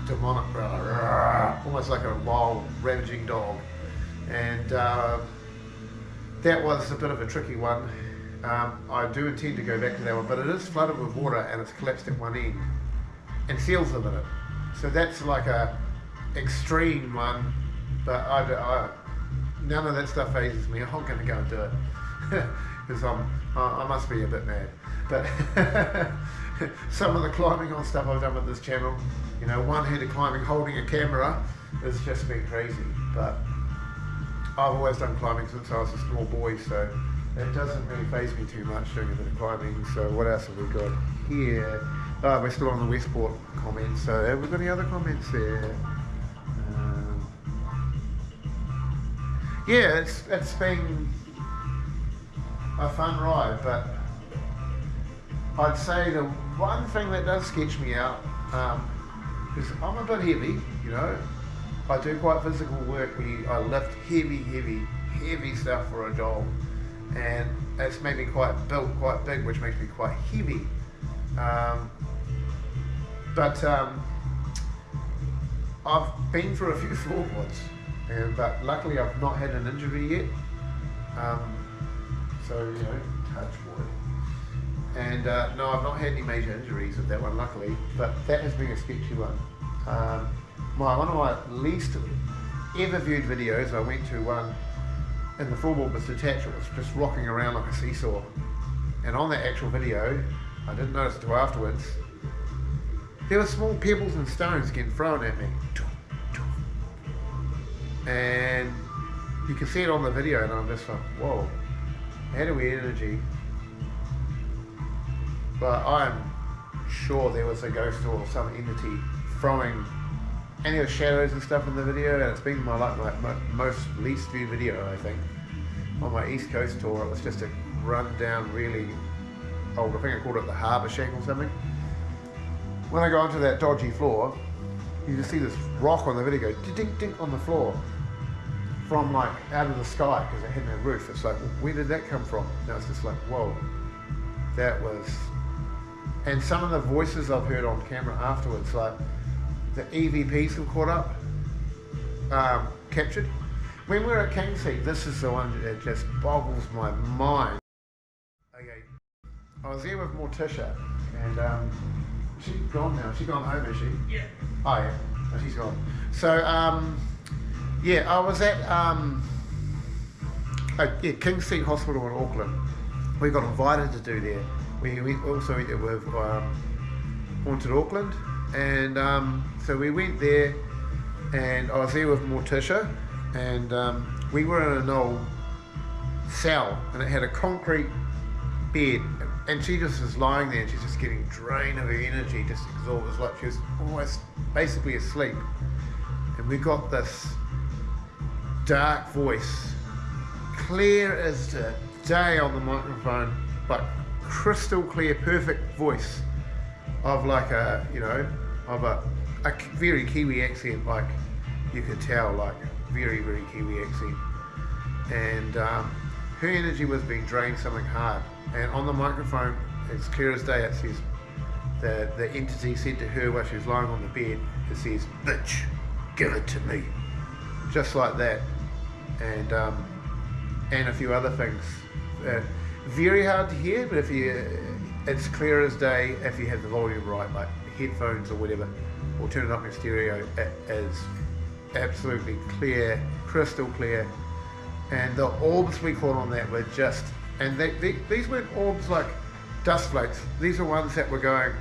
demonic growl, almost like a wild ravaging dog. And that was a bit of a tricky one. I do intend to go back to that one, but it is flooded with water and it's collapsed at one end, and seals live in it. So that's like a extreme one, but none of that stuff phases me. I'm going to go and do it because I must be a bit mad. But some of the climbing on stuff I've done with this channel, you know, one-handed climbing holding a camera has just been crazy. But I've always done climbing since I was a small boy, so it doesn't really faze me too much doing a bit of climbing. So what else have we got here? Oh, we're still on the Westport comments. So have we got any other comments there? Yeah, it's been a fun ride, but I'd say the one thing that does sketch me out, because I'm a bit heavy, you know. I do quite physical work where I lift heavy stuff for a job, and it's made me quite big, which makes me quite heavy. But I've been through a few floorboards, but luckily I've not had an injury yet. So, you know, touch wood. And no, I've not had any major injuries with that one, luckily, but that has been a sketchy one. One of my least ever viewed videos, I went to one and the floorboard was detached. It was just rocking around like a seesaw. And on that actual video, I didn't notice until afterwards, there were small pebbles and stones getting thrown at me. And you can see it on the video, and I'm just like, whoa, how do we energy? But I'm sure there was a ghost or some entity throwing any of the shadows and stuff in the video, and it's been my most least viewed video, I think. On my East Coast tour, it was just a run down, really old, I think I called it the Harbour Shack or something. When I go onto that dodgy floor, you just see this rock on the video go dink dink on the floor from like out of the sky because it had no roof. It's like, where did that come from? Now it's just like, whoa, that was. And some of the voices I've heard on camera afterwards, like the EVPs have caught up, captured. When we were at King's Seat, this is the one that just boggles my mind. Okay, I was there with Morticia, and she's gone now. She's gone home, is she? Yeah. Oh yeah, oh, she's gone. So yeah, I was at King's Seat Hospital in Auckland. We got invited to do there. We also went there with Haunted Auckland, and so we went there, and I was there with Morticia, and we were in an old cell, and it had a concrete bed, and she just was lying there, and she's just getting drained of her energy, just exhausted. It was like she was almost basically asleep, and we got this dark voice, clear as the day on the microphone, but crystal clear, perfect voice of like a, you know, of a very Kiwi accent, like you could tell, like very, very Kiwi accent. And her energy was being drained something hard. And on the microphone, it's clear as day, it says, the entity said to her while she was lying on the bed, it says, "Bitch, give it to me." Just like that. And a few other things. Very hard to hear, but it's clear as day if you have the volume right, like headphones or whatever, or turn it up in stereo. It is absolutely clear, crystal clear. And the orbs we caught on that were just, and these weren't orbs like dust flakes. These are ones that were going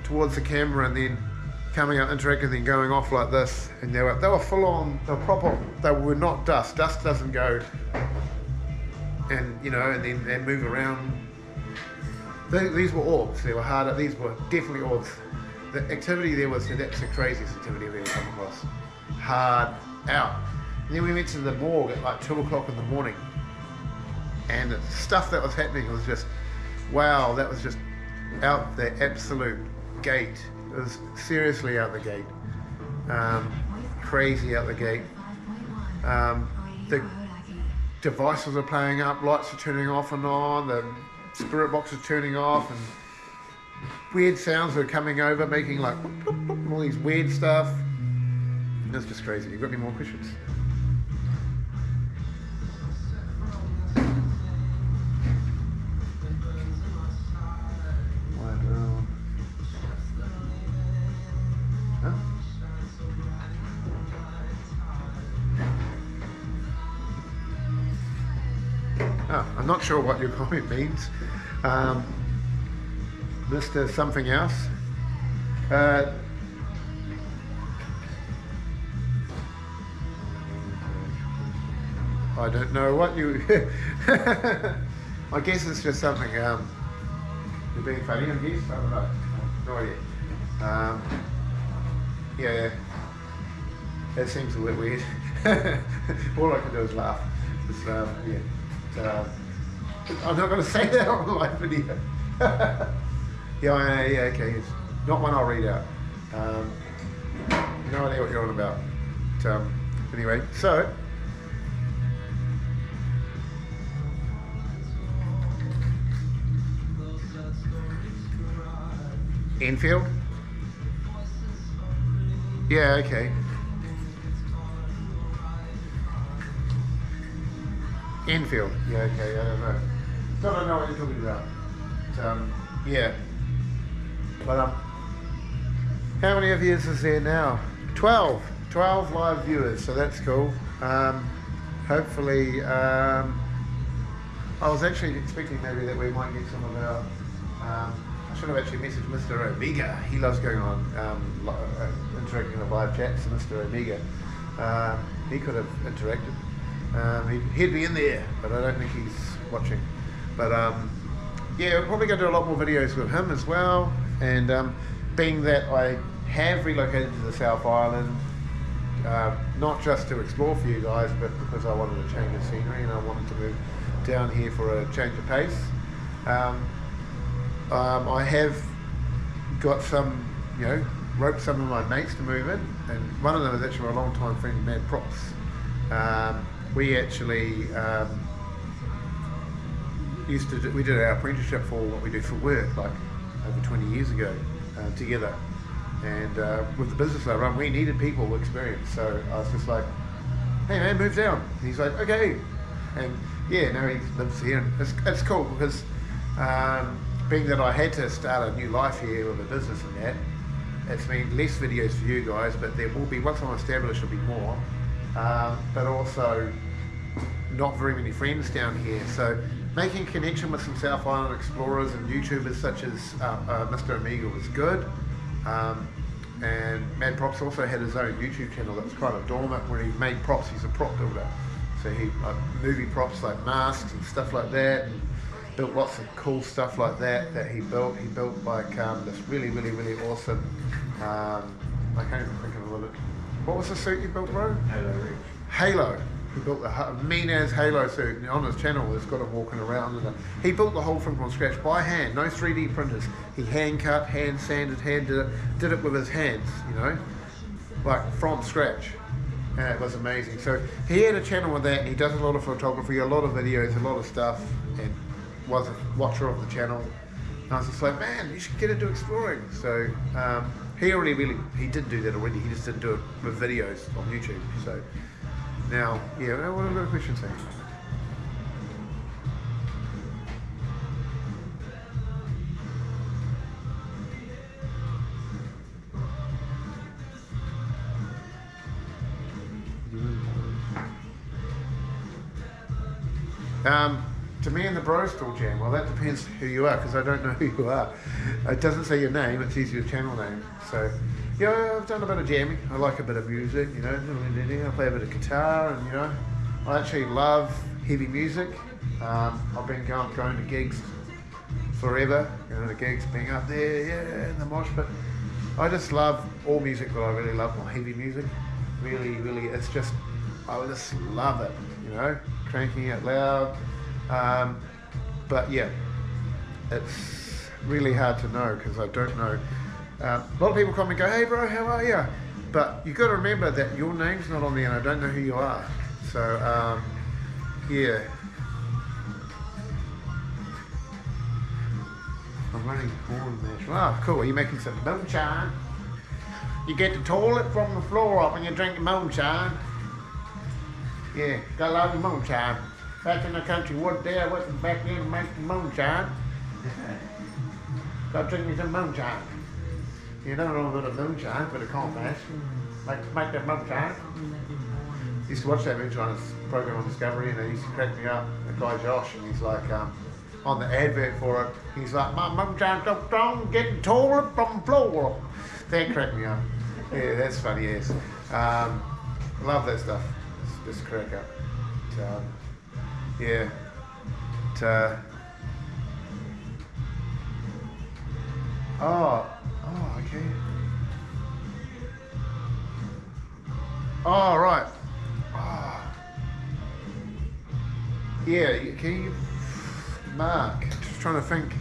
towards the camera and then coming out, interacting, then going off like this. And they were full on, they were proper, they were not dust. Dust doesn't go, and you know, and then they move around. These were orbs. They were harder. These were definitely orbs. The activity there was, that's the craziest activity I've ever come across. Hard out. And then we went to the morgue at like 2 o'clock in the morning, and the stuff that was happening was just, wow, that was just out the absolute gate. It was seriously out the gate. Crazy out the gate. The devices are playing up, lights are turning off and on, the spirit box is turning off, and weird sounds are coming over, making like whoop, whoop, whoop, all these weird stuff. It's just crazy. You got any more questions? I'm not sure what your comment means. Mr. Something Else. I don't know what you... I guess it's just something, you're being funny, I guess, I don't know. No idea. Yeah, it seems a bit weird. All I can do is laugh. It's, yeah. I'm not going to say that on the live video. yeah, okay. It's not one I'll read out. No idea what you're on about. Anyway, so... Enfield? Yeah, okay. Enfield. Yeah, okay, I don't know. Don't know what you're talking about. Yeah. But how many of you is there now? 12 live viewers, so that's cool. Hopefully, I was actually expecting maybe that we might get some of our, I should have actually messaged Mr. Omega. He loves going on interacting in the live chats, so Mr. Omega. He could have interacted. He'd be in there, but I don't think he's watching. But yeah, we're probably going to do a lot more videos with him as well. And being that I have relocated to the South Island, not just to explore for you guys, but because I wanted a change of scenery and I wanted to move down here for a change of pace. I have got some, roped some of my mates to move in, and one of them is actually my long-time friend, Mad Props. We actually we did our apprenticeship for what we do for work, like over 20 years ago, together. And with the business I run, we needed people with experience. So I was just like, hey man, move down. And he's like, okay. And yeah, now he lives here. And it's cool because being that I had to start a new life here with a business and that, it's been less videos for you guys, but there will be, once I'm established, there'll be more. But also not very many friends down here. So making a connection with some South Island explorers and YouTubers such as Mr. Omega was good. And Mad Props also had his own YouTube channel that was kind of dormant when he made props. He's a prop builder. So he movie props like masks and stuff like that, and built lots of cool stuff like that he built. He built like this really awesome, I can't even think of it. What was the suit you built, bro? Halo. He built a mean as Halo suit, and on his channel it's got him walking around. And he built the whole thing from scratch by hand, no 3D printers. He hand cut, hand sanded, did it with his hands, like from scratch. And it was amazing. So he had a channel with that, and he does a lot of photography, a lot of videos, a lot of stuff, and was a watcher of the channel. And I was just like, man, you should get into exploring. So he did do that already. He just didn't do it with videos on YouTube. So now, yeah, what are the questions saying? To me and the Bro Still Jam, well that depends who you are, because I don't know who you are. It doesn't say your name, it says your channel name. So, yeah, I've done a bit of jamming. I like a bit of music, I play a bit of guitar, and I actually love heavy music. I've been going to gigs forever, going to gigs, being up there, in the mosh pit. I just love all music, but I really love my heavy music. Really, it's just, I just love it, cranking it loud. But yeah, it's really hard to know because I don't know. A lot of people come and go, hey bro, how are you? But you've got to remember that your name's not on there and I don't know who you are. So yeah. I'm running corn mash. Ah, cool. Are you making some moonshine? You get the toilet from the floor up and you drink the moonshine. Yeah, got a lot of moonshine. Back in the country, what day I went back in and make the moonshine. Go drink me some moonshine. You don't know a bit of moonshine, but a corn mash. Make that moonshine. used to watch that movie on his program on Discovery, and it used to crack me up. The guy Josh, and he's like, on the advert for it, he's like, my mum jumped up strong, getting taller from the floor. That cracked me up. Yeah, that's funny, yes. Love that stuff. It's just crack up. Yeah. Okay. Oh, right. Oh. Yeah, can you... Mark, just trying to think.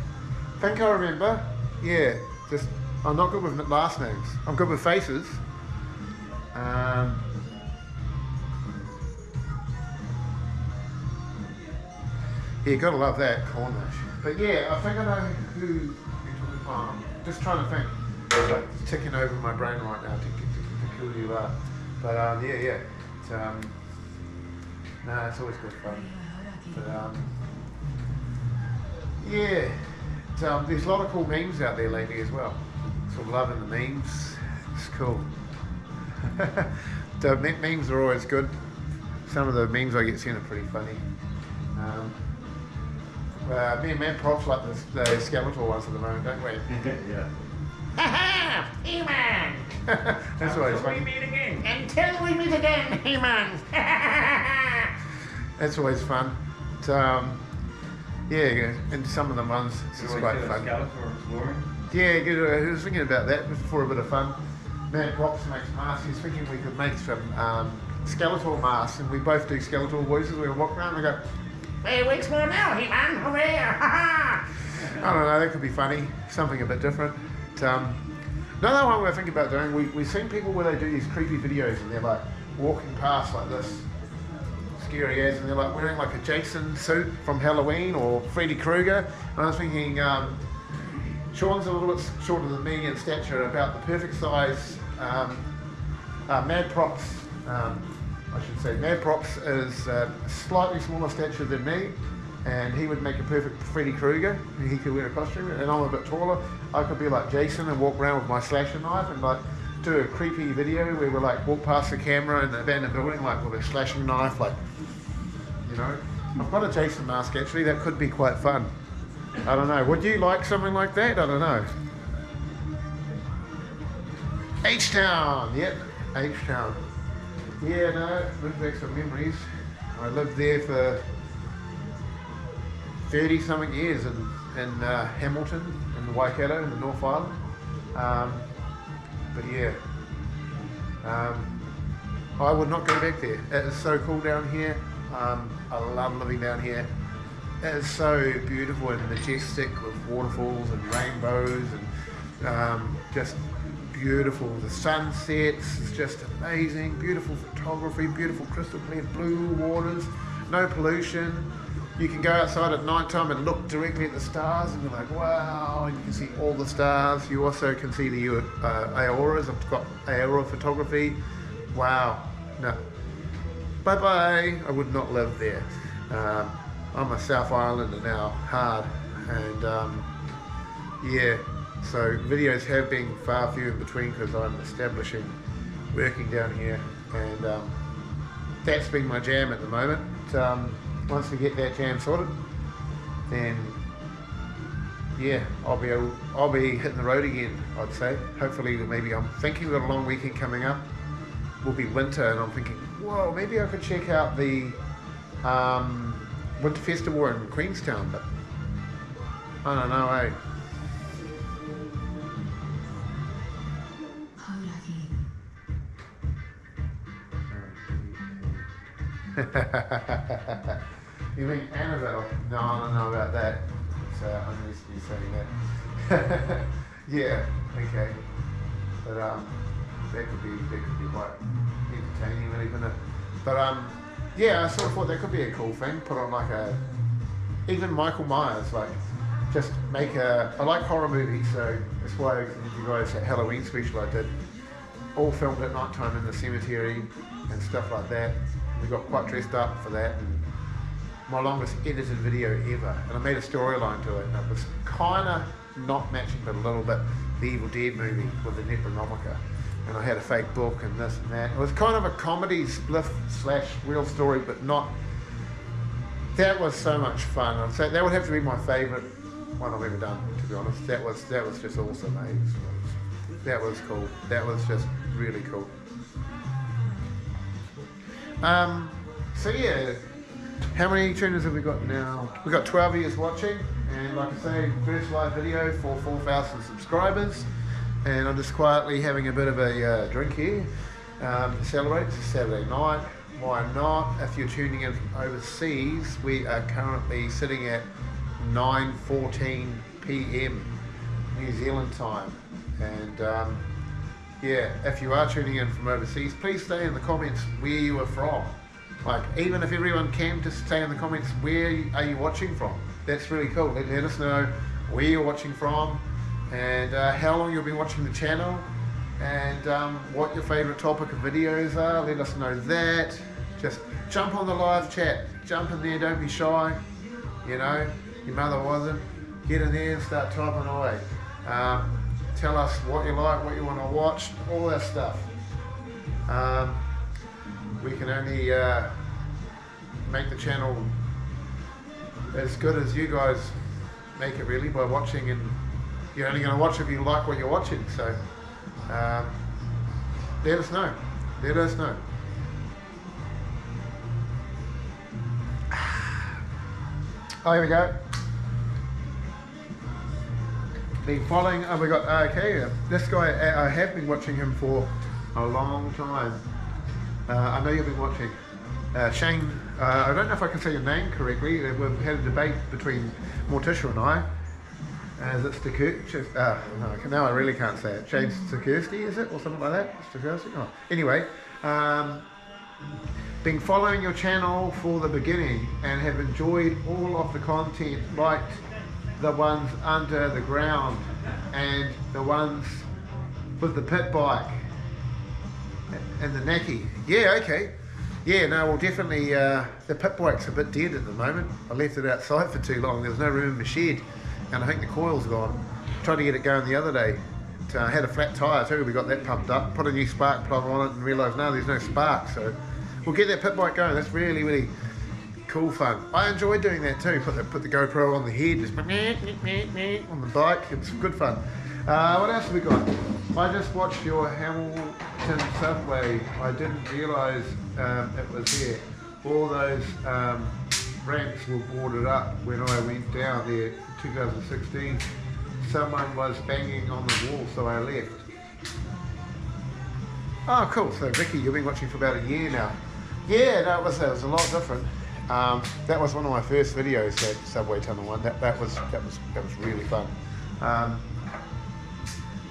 Think I remember. Yeah, just... I'm not good with last names. I'm good with faces. Yeah, gotta love that, Cornish. But yeah, I think I know who you're talking about. I'm just trying to think. It's like ticking over my brain right now to who you are. But yeah. It's always good fun. But yeah, there's a lot of cool memes out there lately as well. Sort of loving the memes. It's cool. The memes are always good. Some of the memes I get seen are pretty funny. Me and Matt Props like the Skeletor ones at the moment, don't we? Yeah. Ha-ha! He-Man! That's always funny. Until we meet again. Until we meet again, He-Man! That's always fun. Yeah, and some of the ones, it's just quite fun. Skeletor exploring. Yeah, good. I was thinking about that for a bit of fun. Matt Props makes masks. He was thinking we could make some Skeletor masks, and we both do Skeletor voices. We walk around and we go, "Hey, we explore now, He-Man, over here!" I don't know, that could be funny. Something a bit different. Another one we're thinking about doing, we've seen people where they do these creepy videos and they're like walking past like this, scary as, and they're like wearing like a Jason suit from Halloween or Freddy Krueger. And I was thinking, Sean's a little bit shorter than me in stature, about the perfect size. Mad Props, I should say, Mad Props is slightly smaller stature than me, and he would make a perfect Freddy Krueger. He could wear a costume, and I'm a bit taller. I could be like Jason and walk around with my slasher knife and like do a creepy video where we like walk past the camera in the abandoned building like with a slashing knife, like, you know. I've got a Jason mask actually, that could be quite fun. I don't know, would you like something like that? I don't know. H-Town, yep, H-Town. Yeah, no, brings back some memories. I lived there for 30 something years in Hamilton, in the Waikato, in the North Island. But yeah, I would not go back there. It is so cool down here. I love living down here. It is so beautiful and majestic with waterfalls and rainbows and just beautiful. The sunsets is just amazing. Beautiful photography, beautiful crystal clear blue waters, no pollution. You can go outside at night time and look directly at the stars and you're like, wow, and you can see all the stars. You also can see the auroras. I've got aurora photography. Wow. No. Bye-bye. I would not live there. I'm a South Islander now, hard. And yeah, so videos have been far few in between because I'm establishing, working down here. And that's been my jam at the moment. Once we get that jam sorted, then yeah, I'll be hitting the road again, I'd say. Hopefully, maybe I'm thinking we've got a long weekend coming up. Will be winter, and I'm thinking, whoa, maybe I could check out the Winter Festival in Queenstown, but I don't know, eh? You mean Annabelle? No, I don't know about that. So I'm used to you saying that. Yeah, okay. But that could be quite entertaining, really, couldn't it? But yeah, I sort of thought that could be a cool thing. Put on like even Michael Myers, like just make I like horror movies, so that's why you guys that Halloween special I did, all filmed at night time in the cemetery and stuff like that. We got quite dressed up for that, and my longest edited video ever, and I made a storyline to it, and it was kind of not matching, but a little bit, the Evil Dead movie with the Necronomicon. and I had a fake book and this and that. It was kind of a comedy spliff / real story, but not. That was so much fun. I'd say that would have to be my favourite one I've ever done, to be honest. That was just awesome, mate. That was cool. That was just really cool. So yeah, how many tuners have we got now? We've got 12 of you watching, and like I say, first live video for 4,000 subscribers. And I'm just quietly having a bit of a drink here to celebrate. It's a Saturday night. Why not? If you're tuning in from overseas, we are currently sitting at 9:14 p.m. New Zealand time. And yeah, if you are tuning in from overseas, please stay in the comments where you are from. Like, even if everyone can, just stay in the comments where are you watching from. That's really cool. Let us know where you're watching from, and how long you've been watching the channel, and what your favourite topic of videos are. Let us know that. Just jump on the live chat, jump in there, don't be shy. You know, your mother wasn't. Get in there and start typing away. Tell us what you like, what you want to watch, all that stuff. We can only make the channel as good as you guys make it, really, by watching, and you're only going to watch if you like what you're watching. So let us know. Let us know. Oh, here we go. Been following. Oh, we got okay. This guy, I have been watching him for a long time. I know you've been watching Shane. I don't know if I can say your name correctly. We've had a debate between Morticia and I. Is it Stikirski? No, now I really can't say it. Shane Stikirski, is it, or something like that? Stikirski. Oh. Anyway, been following your channel for the beginning and have enjoyed all of the content, liked the ones under the ground and the ones with the pit bike and the Naki. Yeah, okay. Yeah, no, well, definitely the pit bike's a bit dead at the moment. I left it outside for too long. There was no room in the shed, and I think the coil's gone. Tried to get it going the other day. Had a flat tyre too. We got that pumped up, put a new spark plug on it, and realised no, there's no spark. So we'll get that pit bike going. That's really, really cool fun. I enjoy doing that too. Put the GoPro on the head, just on the bike. It's good fun. What else have we got? I just watched your Hamilton subway. I didn't realise it was there. All those ramps were boarded up when I went down there in 2016. Someone was banging on the wall, so I left. Oh, cool. So Vicky, you've been watching for about a year now. Yeah, no, it was a lot different. That was one of my first videos, that subway tunnel one. That was really fun.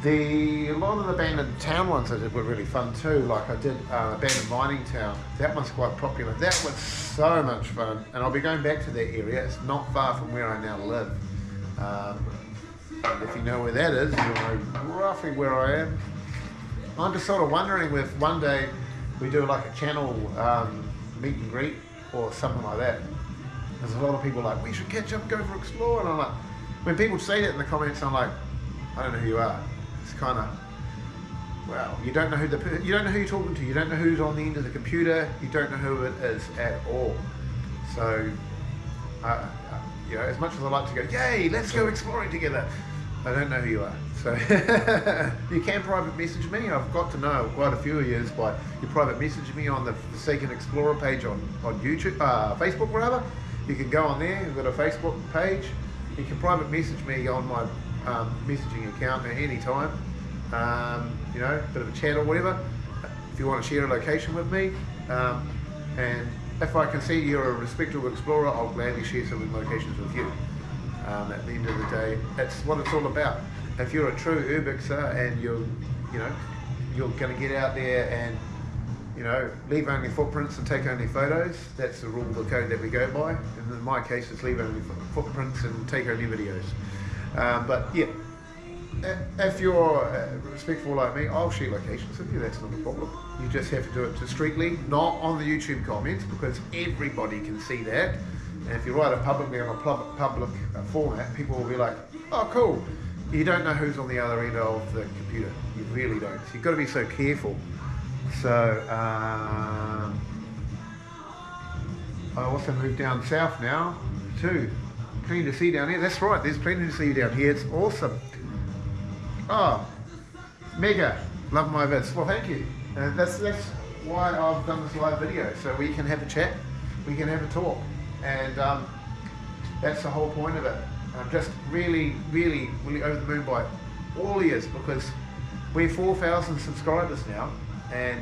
A lot of the abandoned town ones I did were really fun too. Like I did abandoned mining town. That one's quite popular. That was so much fun, and I'll be going back to that area. It's not far from where I now live. And if you know where that is, you'll know roughly where I am. I'm just sort of wondering if one day we do like a channel meet and greet or something like that. There's a lot of people like, we should catch up and go for explore, and I'm like, when people say that in the comments, I'm like, I don't know who you are. It's kind of, well, you don't know who you're talking to. You don't know who's on the end of the computer. You don't know who it is at all. So, you know, as much as I like to go, yay, let's go exploring together, I don't know who you are. So you can private message me. I've got to know quite a few of you by you private message me on the Forsaken Explorer page on YouTube, Facebook rather. You can go on there. We've got a Facebook page. You can private message me on my messaging account at any time. You know, a bit of a chat or whatever. If you want to share a location with me, and if I can see you're a respectable explorer, I'll gladly share some locations with you. At the end of the day, that's what it's all about. If you're a true urbexer and you're going to get out there and, you know, leave only footprints and take only photos, that's the rule, the code that we go by. And in my case, it's leave only footprints and take only videos. But yeah, if you're respectful like me, I'll share locations with you. That's not a problem. You just have to do it discreetly, not on the YouTube comments, because everybody can see that. And if you write it publicly on a public format, people will be like, oh cool, you don't know who's on the other end of the computer. You really don't. So you've got to be so careful. So I also moved down south now too. Plenty to see down here. That's right, there's plenty to see down here. It's awesome. Oh, mega. Love my vids. Well, thank you. And that's why I've done this live video, so we can have a chat, we can have a talk, and that's the whole point of it. I'm just really, really, really over the moon by all ears, because we're 4,000 subscribers now, and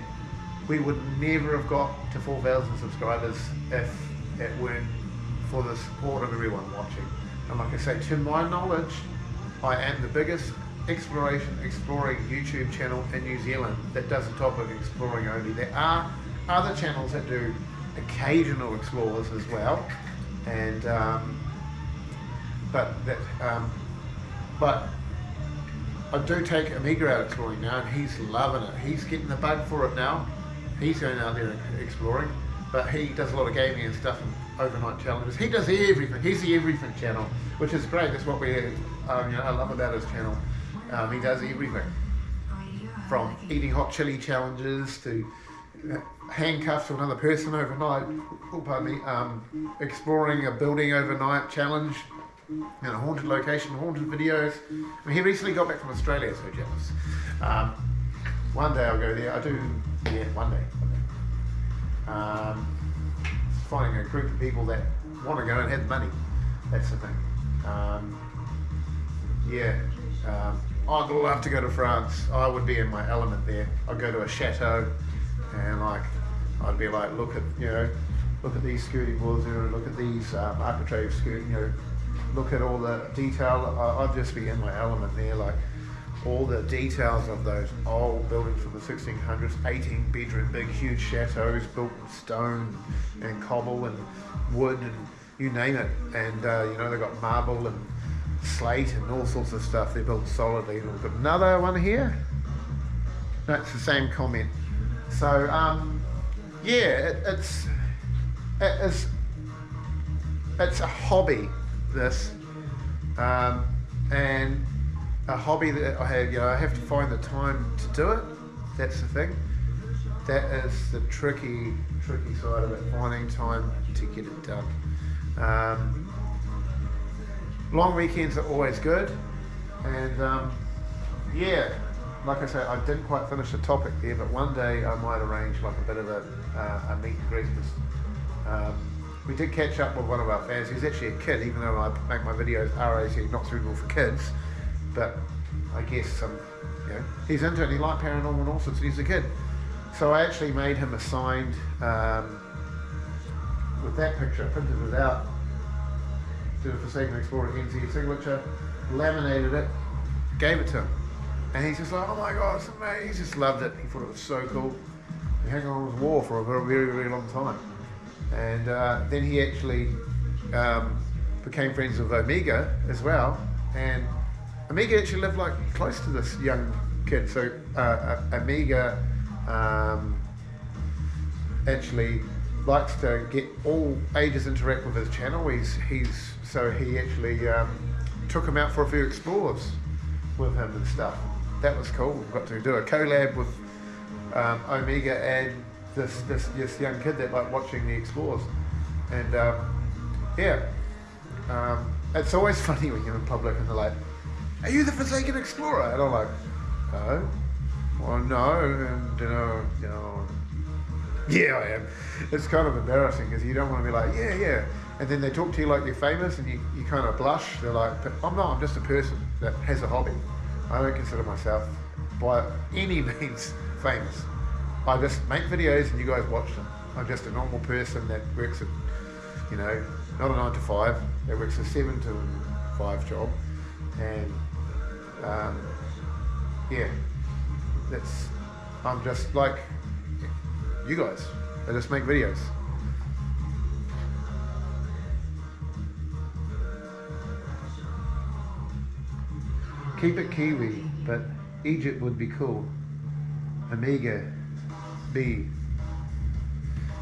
we would never have got to 4,000 subscribers if it weren't for the support of everyone watching. And like I say, to my knowledge, I am the biggest exploring YouTube channel in New Zealand that does the topic exploring only. There are other channels that do occasional explorers as well, and but I do take Amiga out exploring now, and he's loving it. He's getting the bug for it now. He's going out there exploring, but he does a lot of gaming and stuff and overnight challenges. He does everything. He's the everything channel, which is great. That's what I love about his channel. He does everything, from eating hot chili challenges to handcuffs to another person overnight. Oh, pardon me. Exploring a building overnight challenge. A haunted location, haunted videos. I mean, he recently got back from Australia, so jealous. One day I'll go there. One day. Finding a group of people that want to go and have money. That's the thing. I'd love to go to France. I would be in my element there. I'd go to a chateau, and I'd be like, look at these skirting boards, look at these architrave skirting, look at all the detail. I'd just be in my element there, like all the details of those old buildings from the 1600s, 18 bedroom, big, huge chateaus built in stone and cobble and wood and you name it. And they've got marble and slate and all sorts of stuff. They're built solidly. And we've got another one here. No, it's the same comment. So it's a hobby, this, and a hobby that I have to find the time to do it. That's the thing. That is the tricky side of it, finding time to get it done. Long weekends are always good, and like I say, I didn't quite finish the topic there, but one day I might arrange like a bit of a meet and greet. We did catch up with one of our fans. He's actually a kid, even though I make my videos RAC, not suitable for kids, but I guess he's into it, he liked paranormal and all sorts, and he's a kid. So I actually made him a signed, with that picture, printed it out, did a Forsaken Explorer NZ signature, laminated it, gave it to him. And he's just like, oh my God, it's amazing. He just loved it. He thought it was so cool. He hung on his wall for a very, very long time. And then he actually became friends with Amiga as well. And Amiga actually lived like close to this young kid. So Amiga actually likes to get all ages interact with his channel. So he actually took him out for a few explores with him and stuff. That was cool. We got to do a collab with Omega and this young kid that liked watching the explores. And it's always funny when you're in public and they're like, "Are you the Forsaken Explorer?" And I'm like, "No." Well, no, and yeah, I am. It's kind of embarrassing because you don't want to be like, yeah. And then they talk to you like you're famous and you kind of blush. They're like, I'm not, I'm just a person that has a hobby. I don't consider myself by any means famous. I just make videos and you guys watch them. I'm just a normal person that works at, not a 9 to 5, that works a 7 to 5 job. And I'm just like you guys. I just make videos. Keep it Kiwi, but Egypt would be cool. Amiga B.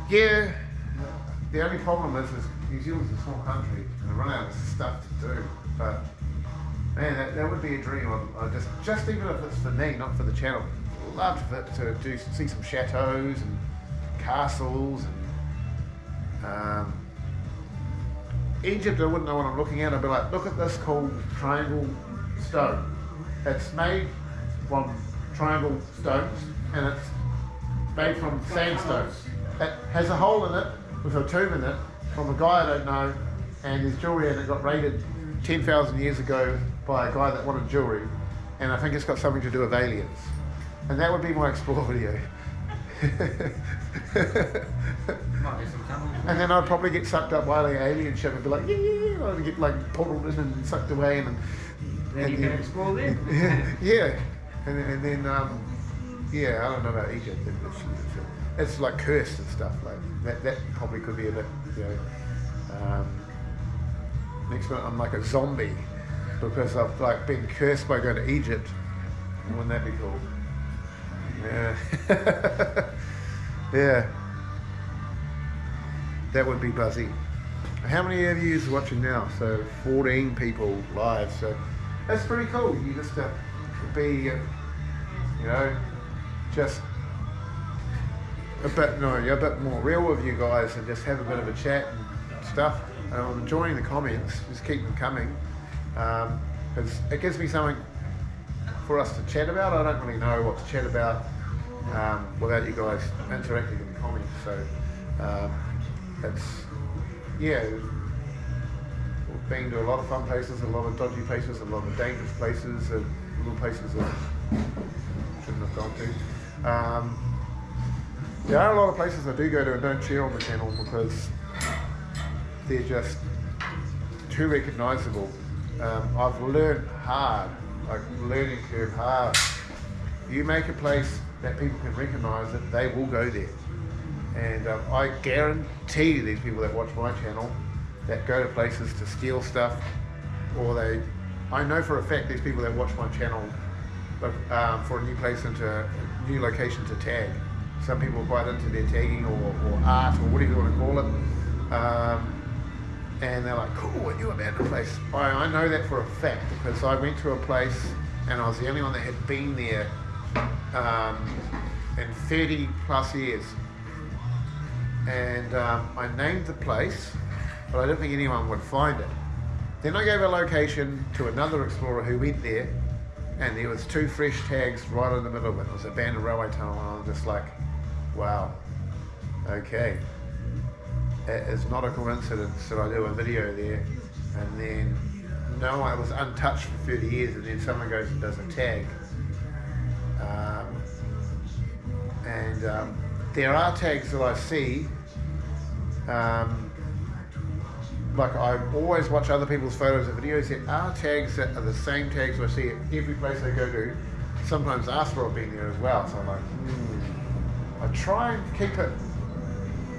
Yeah, the only problem is New Zealand's a small country and I run out of stuff to do, but Man, that would be a dream. I just even if it's for me, not for the channel. Love to see some chateaus and castles. And, Egypt, I wouldn't know what I'm looking at. I'd be like, look at this cool triangle stone. It's made from triangle stones, and it's made from sandstone. It has a hole in it with a tube in it from a guy I don't know, and there's jewelry, and it got raided 10,000 years ago by a guy that wanted jewelry, and I think it's got something to do with aliens. And that would be my explore video. And then I'd probably get sucked up by the alien ship and be like, yeah, I'd get like pulled in and sucked away, and Then you can explore them. yeah, and then yeah, I don't know about Egypt. It's like cursed and stuff like that. Probably could be a bit, you know. Next minute I'm like a zombie because I've like been cursed by going to Egypt. Wouldn't that be cool? Yeah. Yeah. That would be buzzy. How many of you are watching now? So 14 people live. So that's pretty cool. You just be, you know, just a bit more real with you guys and just have a bit of a chat and stuff. And I'm enjoying the comments. Just keep them coming because it gives me something for us to chat about. I don't really know what to chat about without you guys interacting in the comments. So it's, yeah, we've been to a lot of fun places, a lot of dodgy places, a lot of dangerous places, little places that shouldn't have gone to. There are a lot of places I do go to and don't share on the channel because they're just too recognisable. I've learned hard, like learning curve hard. You make a place that people can recognise it, they will go there. And I guarantee these people that watch my channel that go to places to steal stuff, or I know for a fact these people that watch my channel look for a new place into a new location to tag. Some people are quite into their tagging or art or whatever you want to call it. And they're like, cool, a new abandoned place. I know that for a fact because I went to a place and I was the only one that had been there in 30 plus years. And I named the place, but I didn't think anyone would find it. Then I gave a location to another explorer who went there, and there was 2 fresh tags right in the middle of it. It was an abandoned railway tunnel, and I was just like, wow, okay. It is not a coincidence that I do a video there, and then no, I was untouched for 30 years, and then someone goes and does a tag. There are tags that I see, like I always watch other people's photos and videos. There are tags that are the same tags I see at every place I go to. Sometimes after I've been there as well, so I'm like, I try and keep it.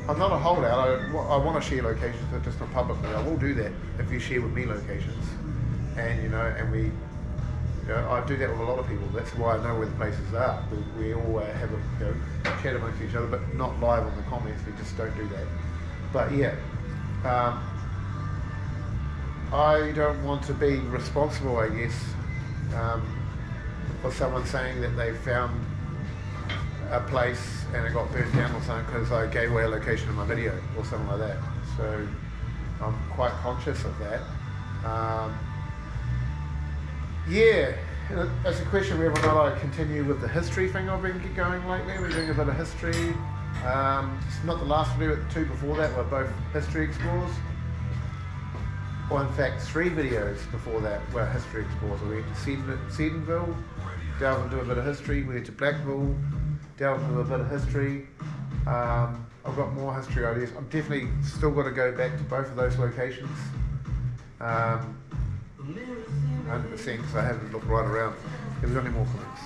I'm not a holdout. I want to share locations, but just not publicly. I will do that if you share with me locations, and and we. I do that with a lot of people. That's why I know where the places are. We all have a chat amongst each other, but not live on the comments. We just don't do that. But yeah, I don't want to be responsible, I guess, for someone saying that they found a place and it got burnt down or something because I gave away a location in my video or something like that. So I'm quite conscious of that. Yeah, that's a question whether or not I continue with the history thing I've been going lately. We're doing a bit of history. It's not the last video, but the 2 before that were both history explores. Or in fact, 3 videos before that were history explores. We went to Sedenville, delved into a bit of history. We went to Blackville, delved into a bit of history. I've got more history ideas. I'm definitely still got to go back to both of those locations. 100% because I haven't looked right around. There was only more comments.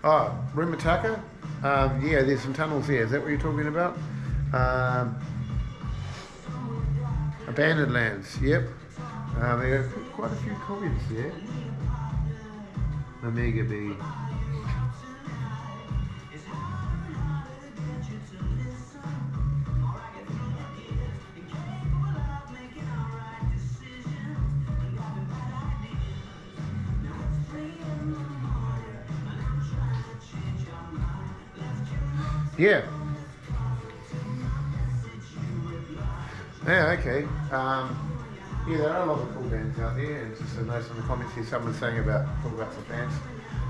Oh, Rumataka? Yeah, there's some tunnels there. Is that what you're talking about? Abandoned lands, yep. There are quite a few comments there. Omega B. Yeah. Yeah, okay. Yeah, there are a lot of cool bands out there, and just a notice in the comments here, someone saying about, talk about some bands.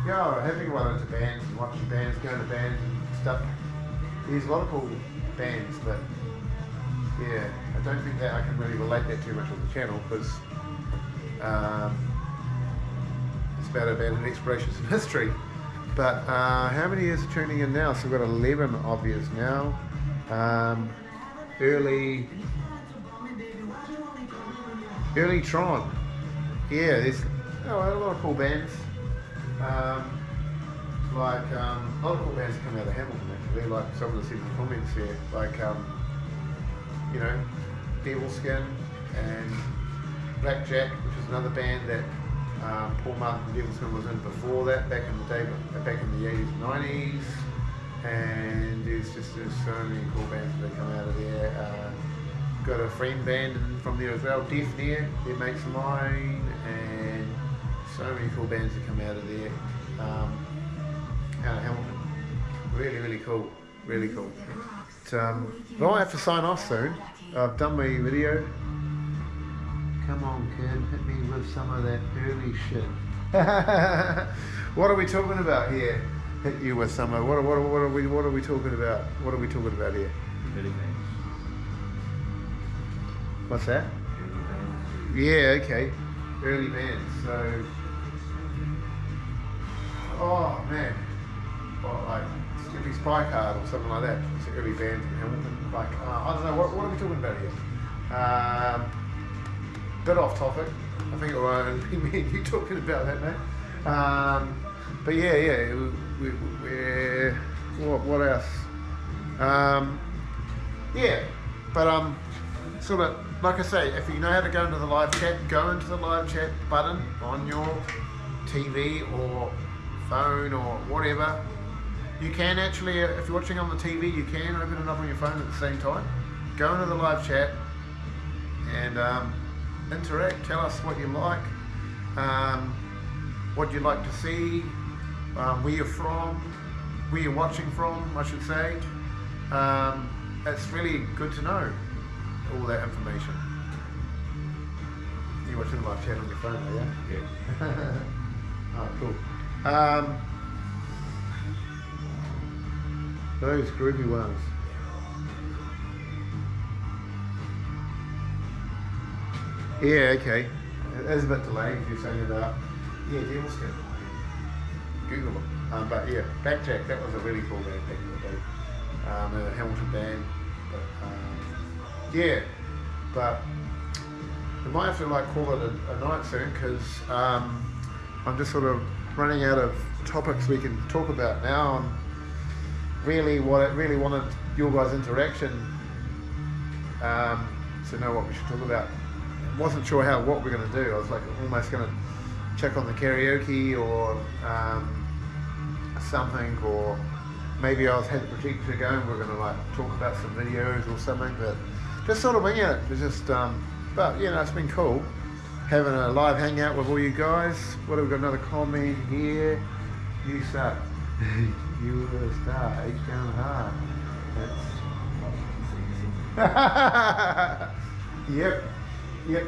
Yeah, having one into bands and watching bands, going to bands and stuff. There's a lot of cool bands, but yeah, I don't think that I can really relate that too much on the channel, because it's about abandoned explorations in history. But how many years are tuning in now? So we've got 11 of yous now. Early Tron. Yeah, there's a lot of cool bands. A lot of cool bands come out of Hamilton actually, like some of the city comments here, like you know, Devil Skin and Blackjack, which is another band that Paul Martin from Devil Skin was in before that, back in the day, back in the 80s and 90s. And there's so many cool bands that come out of there. Got a friend band from there as well, Deaf Near, they're mates of mine, and so many cool bands that come out of there. Out of Hamilton. Really, really cool. Really cool. But I have to sign off soon. I've done my video. Come on, kid, hit me with some of that early shit. What are we talking about here? Hit you with some of what are we talking about? What are we talking about here? Early bands. What's that? Early bands. Yeah, okay. Early bands. So, oh man, what, like Skippy Spy Card or something like that. It's an early band from Hamilton. Like I don't know. What are we talking about here? Bit off topic. I think it was me and you talking about that, mate. But yeah. What else? Yeah, but sort of like I say, if you know how to go into the live chat, go into the live chat button on your TV or phone or whatever. You can actually, if you're watching on the TV, you can open it up on your phone at the same time. Go into the live chat and interact. Tell us what you like, what you'd like to see, where you're from, where you're watching from, I should say. It's really good to know all that information. You're watching the live chat on your phone, are you? Yeah. Oh, cool. Those groovy ones. Yeah, okay. It's a bit delayed if you're saying about, yeah, Devil Skin. Google them. But yeah, Backjack, that was a really cool band back in the day. A Hamilton band. But, yeah, but we might have to like call it a night soon, because I'm just sort of running out of topics we can talk about now. And really wanted your guys' interaction to know what we should talk about. Wasn't sure what we're going to do. I was like almost going to check on the karaoke or something, or maybe I had the projector going, we're going to like talk about some videos or something, but just sort of wing it. It's just, but you know, it's been cool having a live hangout with all you guys. What have we got? Another comment here. You suck. You were a star. H down hard. That's... Yep. Yeah,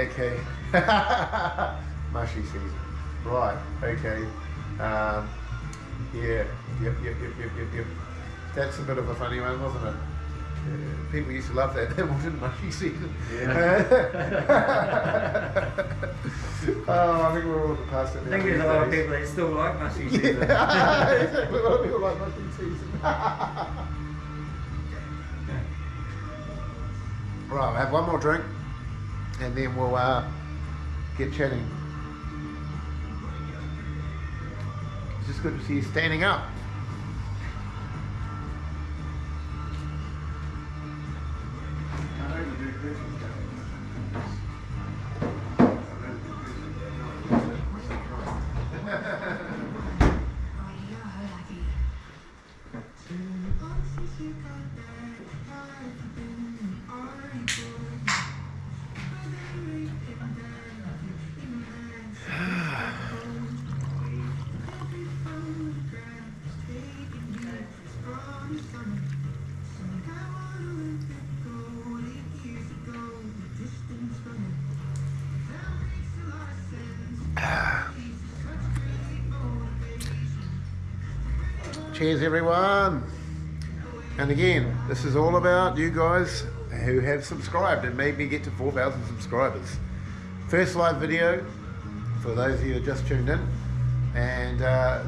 okay. Mushy season. Right, okay. Yeah, yep. That's a bit of a funny one, wasn't it? People used to love that. That wasn't mushy season. Yeah. Oh, I think we're all past it now. I think there's a lot of people that still like mushy season. Yeah, exactly. A lot of people like mushy season. Right, I'll have one more drink and then we'll get chatting. It's good to see you standing up. Cheers everyone, and again, this is all about you guys who have subscribed and made me get to 4,000 subscribers. First live video for those of you who just tuned in, and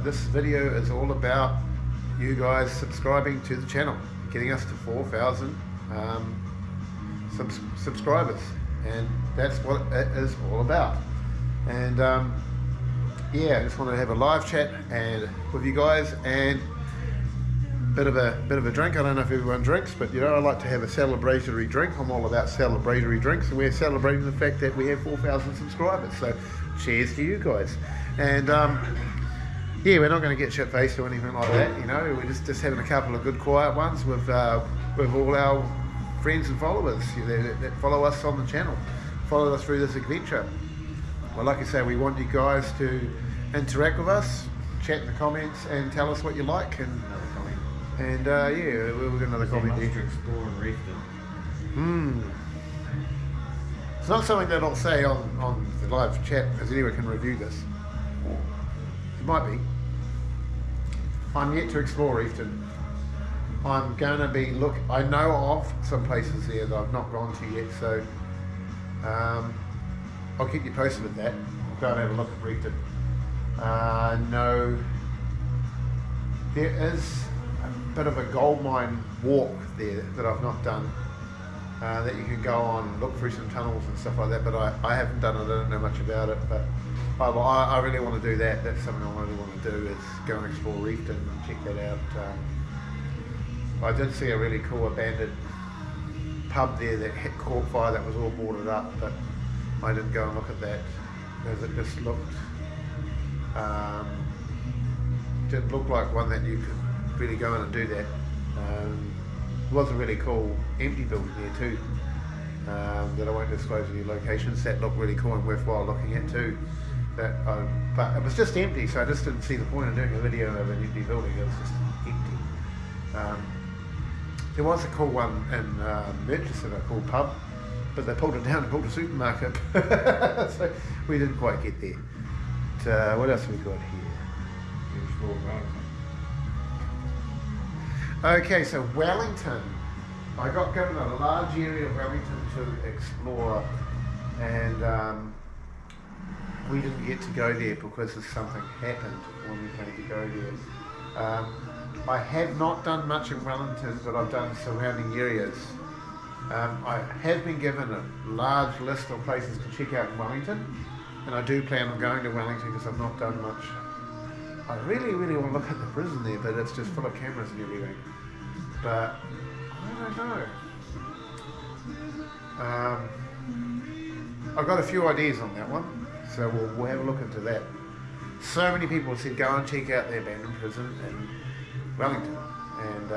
this video is all about you guys subscribing to the channel, getting us to 4,000 subscribers, and that's what it is all about. And yeah, I just wanted to have a live chat and with you guys, and bit of a drink. I don't know if everyone drinks, but you know, I like to have a celebratory drink. I'm all about celebratory drinks, and we're celebrating the fact that we have 4,000 subscribers. So cheers to you guys. And yeah, we're not going to get shit faced or anything like that. You know, we're just having a couple of good quiet ones with all our friends and followers that follow us on the channel, follow us through this adventure. Well, like I say, we want you guys to interact with us, chat in the comments, and tell us what you like. And yeah, we've got another comment here. To explore and Reefton. It's not something that I'll say on the live chat, because anyone can review this. It might be. I'm yet to explore Reefton. I'm going to be I know of some places there that I've not gone to yet, so I'll keep you posted with that. I'll go and have a look at Reefton. No, there is a bit of a gold mine walk there that I've not done, that you can go on and look through some tunnels and stuff like that, but I haven't done it. I don't know much about it, but I really want to do that. That's something I really want to do, is go and explore Reefton and check that out. I did see a really cool abandoned pub there that had caught fire, that was all boarded up, but I didn't go and look at that, because it just looked didn't look like one that you could really go in and do that. It was a really cool empty building there too, that I won't disclose any locations, that looked really cool and worthwhile looking at too. But it was just empty, so I just didn't see the point of doing a video of an empty building. It was just empty. There was a cool one in Murchison, a cool pub, but they pulled it down and built a supermarket. So we didn't quite get there. But, what else have we got here? Okay, so Wellington. I got given a large area of Wellington to explore, and we didn't get to go there because something happened when we came to go there. I have not done much in Wellington, but I've done surrounding areas. I have been given a large list of places to check out in Wellington, and I do plan on going to Wellington because I've not done much. I really want to look at the prison there, but it's just full of cameras and everything. But I don't know. I've got a few ideas on that one, so we'll have a look into that. So many people said go and check out the abandoned prison in Wellington, and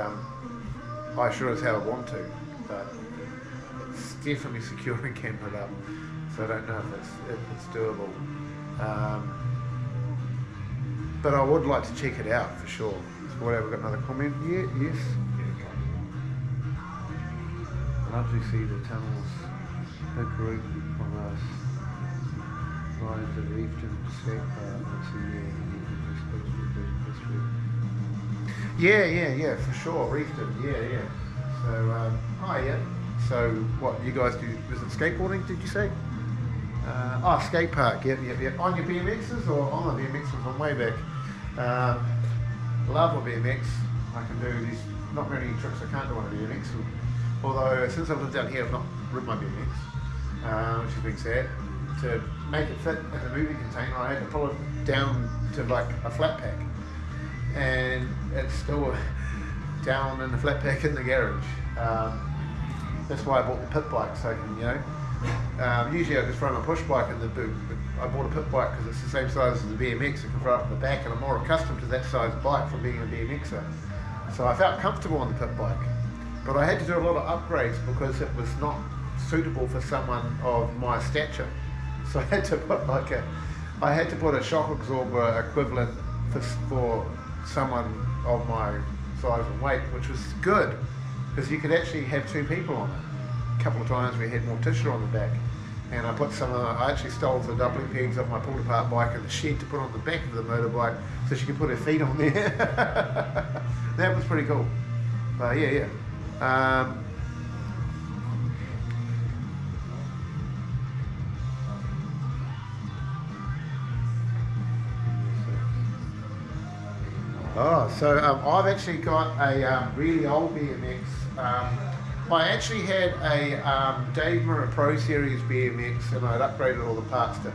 I sure as hell want to, but it's definitely secure and cambered up, so I don't know if it's doable. But I would like to check it out for sure. So whatever, got another comment? Yeah, yes. I'd love to see the tunnels, big route from us, right into the Reefton skate park. That's the Yeah, for sure, Reefton, yeah. So, yeah. So, what, you guys do, was it skateboarding, did you say? Skate park, yeah. On your BMXs or on the BMXs on way back? Love my BMX. I can do these, not many tricks I can't do on a BMX. Although, since I've lived down here, I've not ridden my BMX, which has been sad. To make it fit in a moving container, I had to pull it down to like a flat pack. and it's still down in the flat pack in the garage. That's why I bought the pit bike, so I can, usually I just throw my push bike in the boot, but I bought a pit bike because it's the same size as the BMX. I can throw it in the back, and I'm more accustomed to that size bike from being a BMXer. So I felt comfortable on the pit bike, but I had to do a lot of upgrades because it was not suitable for someone of my stature. So I had to put a shock absorber equivalent for someone of my size and weight, which was good because you could actually have two people on it. A couple of times we had more tissue on the back, and I actually stole the doubling pegs off my pulled apart bike in the shed to put on the back of the motorbike so she could put her feet on there. That was pretty cool. Yeah. So I've actually got a really old BMX. I actually had a Dave Mirra Pro Series BMX, and I'd upgraded all the parts to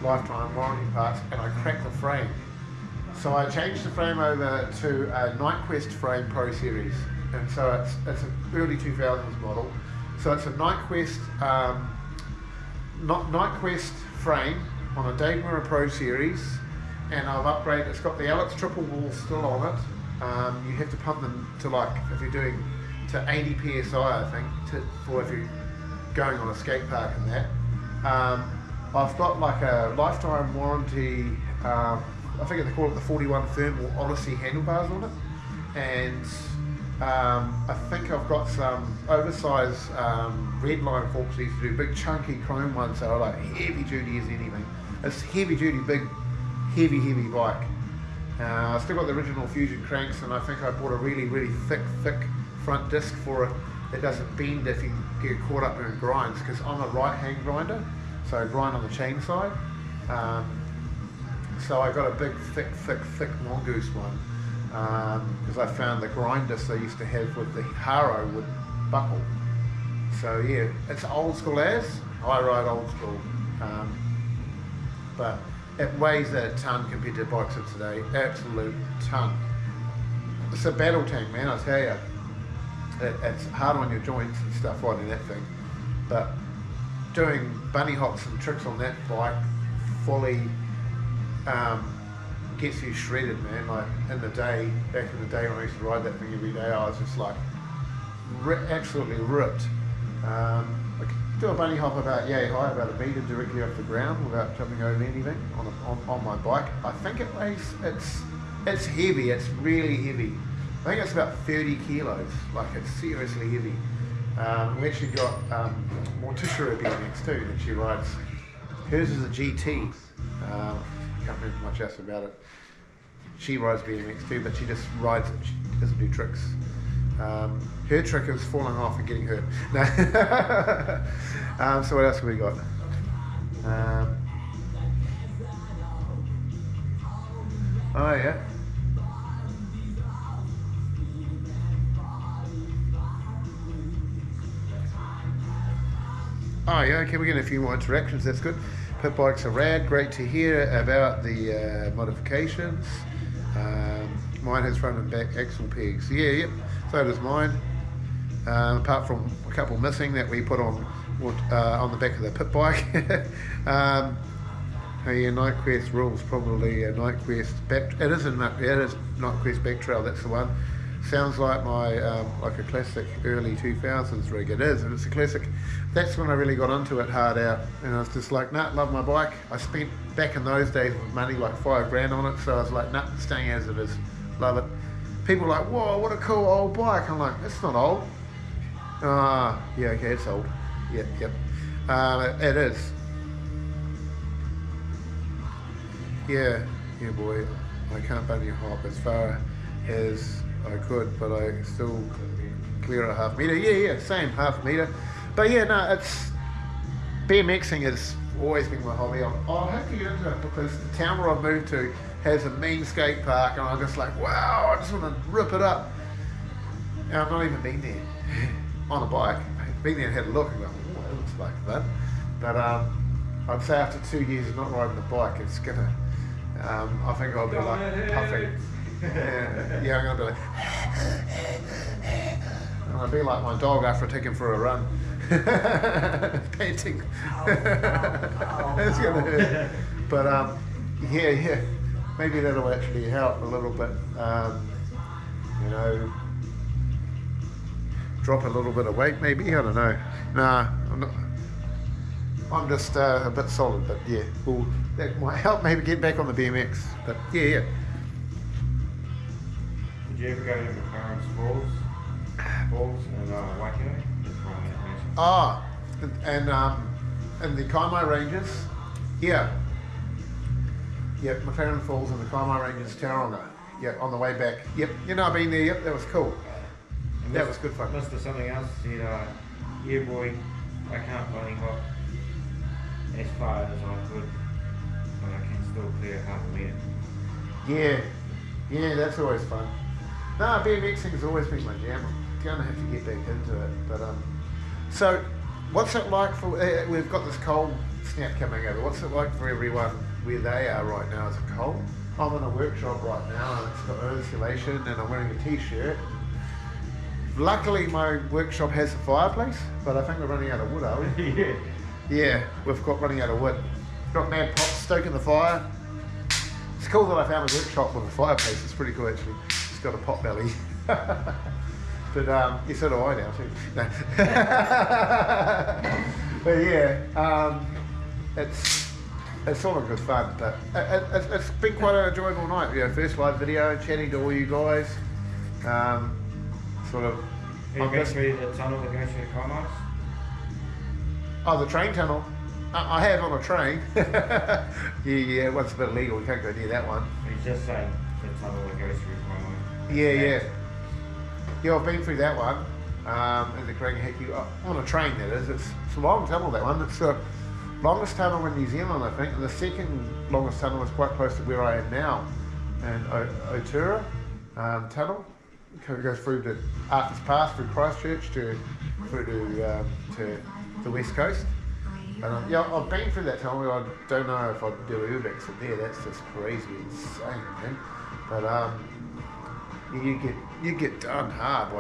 lifetime warranty parts, and I cracked the frame. So I changed the frame over to a Nightquest frame Pro Series, and so it's an early 2000s model. So it's a Nightquest frame on a Dave Mirra Pro Series. And I've upgraded, it's got the Alex triple wall still on it. You have to pump them to if you're doing to 80 PSI, I think, for if you're going on a skate park and that. I've got like a lifetime warranty, I think they call it the 41 Thermal Odyssey handlebars on it. And I think I've got some oversized Redline forks I used to do, big chunky chrome ones that are like heavy duty as anything. It's heavy duty, big, heavy bike. I still got the original Fusion cranks, and I think I bought a really thick front disc for it that doesn't bend if you get caught up in grinds, because I'm a right hand grinder, so I grind on the chain side. So I got a big thick mongoose one because I found the grind disc I used to have with the Haro would buckle. So yeah, it's old school as I ride old school, but it weighs a ton compared to bikes of today, absolute ton. It's a battle tank, man, I tell you. It's hard on your joints and stuff riding that thing, but doing bunny hops and tricks on that bike fully gets you shredded, man. Like back in the day when I used to ride that thing every day, I was just like absolutely ripped. I could do a bunny hop about yay high, about a metre directly off the ground without jumping over anything on my bike. I think it weighs, it's heavy, it's really heavy. I think it's about 30 kilos, like it's seriously heavy. We actually got Morticia BMX too that she rides. Hers is a GT. Can't remember much else about it. She rides BMX too, but she just rides it. She doesn't do tricks. Her trick is falling off and getting hurt. No. So what else have we got? Oh yeah. Oh yeah, okay, we're getting a few more interactions, that's good. Pit bikes are rad, great to hear about the modifications. Mine has front and back axle pegs. Yeah, so does mine. Apart from a couple missing that we put on the back of the pit bike. Yeah, Nightquest rules, probably a Nightquest back. It is Nightquest back trail, that's the one. Sounds like my like a classic early 2000s rig. It is, and it's a classic. That's when I really got into it hard out, and I was just like, nah, love my bike. I spent back in those days with money like $5,000 on it, so I was like, nah, staying as it is, love it. People are like, whoa, what a cool old bike. I'm like, it's not old. Yeah, okay, it's old. Yep. It is. Yeah, boy, I can't bunny hop as far as I could, but I still clear a half metre. Yeah, same, half metre. But yeah, no, it's BMXing has always been my hobby. I'll have to get into it because the town where I've moved to has a mean skate park, and I'm just like, wow, I just want to rip it up. And I've not even been there on a bike. I've been there and had a look and go, oh, that looks like fun. But I'd say after 2 years of not riding the bike, it's gonna, I think I'll be like puffing. Yeah, I'm gonna be like, I'm gonna be like my dog after I take him for a run. Panting. It's gonna hurt. But yeah, maybe that'll actually help a little bit. You know, drop a little bit of weight, maybe. I don't know. Nah, I'm not. I'm just a bit solid, but yeah, well, that might help maybe get back on the BMX. But yeah. Did you ever go to McLaren's Falls in Waikato? Just from that nation. Ah, and the Kaimai Ranges, yeah, McLaren Falls and the Kaimai Ranges, Tauranga, on the way back. Yep, I've been there. Yep, that was cool. That was good fun. Must have something else. Yeah, boy, I can't running hop as far as I could, but I can still clear half a metre. Yeah, that's always fun. No, BMXing's always been my jam. I'm gonna have to get back into it. But so what's it like for? We've got this cold snap coming over. What's it like for everyone where they are right now? Is it cold? I'm in a workshop right now, and it's got no insulation, and I'm wearing a t-shirt. Luckily, my workshop has a fireplace, but I think we're running out of wood, are we? Yeah, we've got running out of wood. Got mad pots stoking the fire. It's cool that I found a workshop with a fireplace. It's pretty cool actually. It's got a pot belly. But yeah, so do I now too. No. But yeah, it's all in good fun. But it's been quite an enjoyable night. You know, first live video, chatting to all you guys. Sort of. Have you been through the tunnel that goes through the Kaimais? Oh, the train tunnel. I have on a train. yeah, once a bit illegal, we can't go near that one. He's just saying the tunnel that goes through Kaimai. Yeah, I've been through that one. In the Karangahiki, on a train that is. It's a long tunnel, that one. It's the longest tunnel in New Zealand, I think. And the second longest tunnel is quite close to where I am now. And Otura tunnel. It goes through to Arthur's Pass, through Christchurch, through to the west coast. And yeah, I've been through that tunnel. I don't know if I'd do urbex in there. That's just crazy, insane, man. But you get done hard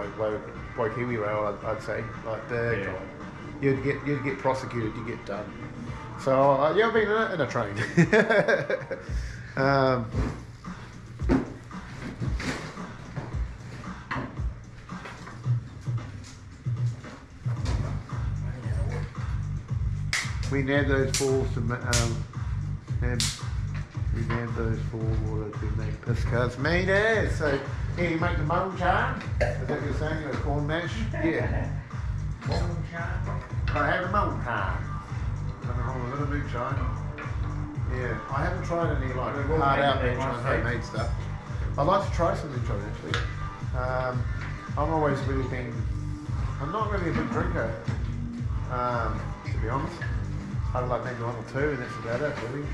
by Kiwi Rail, I'd say, like big time. You'd get prosecuted. You get done. So yeah, I've been in a train. We nabbed those falls to make piss cards made it. So here you make the moonshine. Is that what you're saying? The corn mash? Yeah. Moonshine. I have a moonshine. Nothing wrong with a bit of moonshine. Yeah. I haven't tried any like hard out moonshine homemade stuff. I'd like to try some moonshine actually. I'm always really been. I'm not really a big drinker. To be honest. I like maybe one or two, and that's about it, really.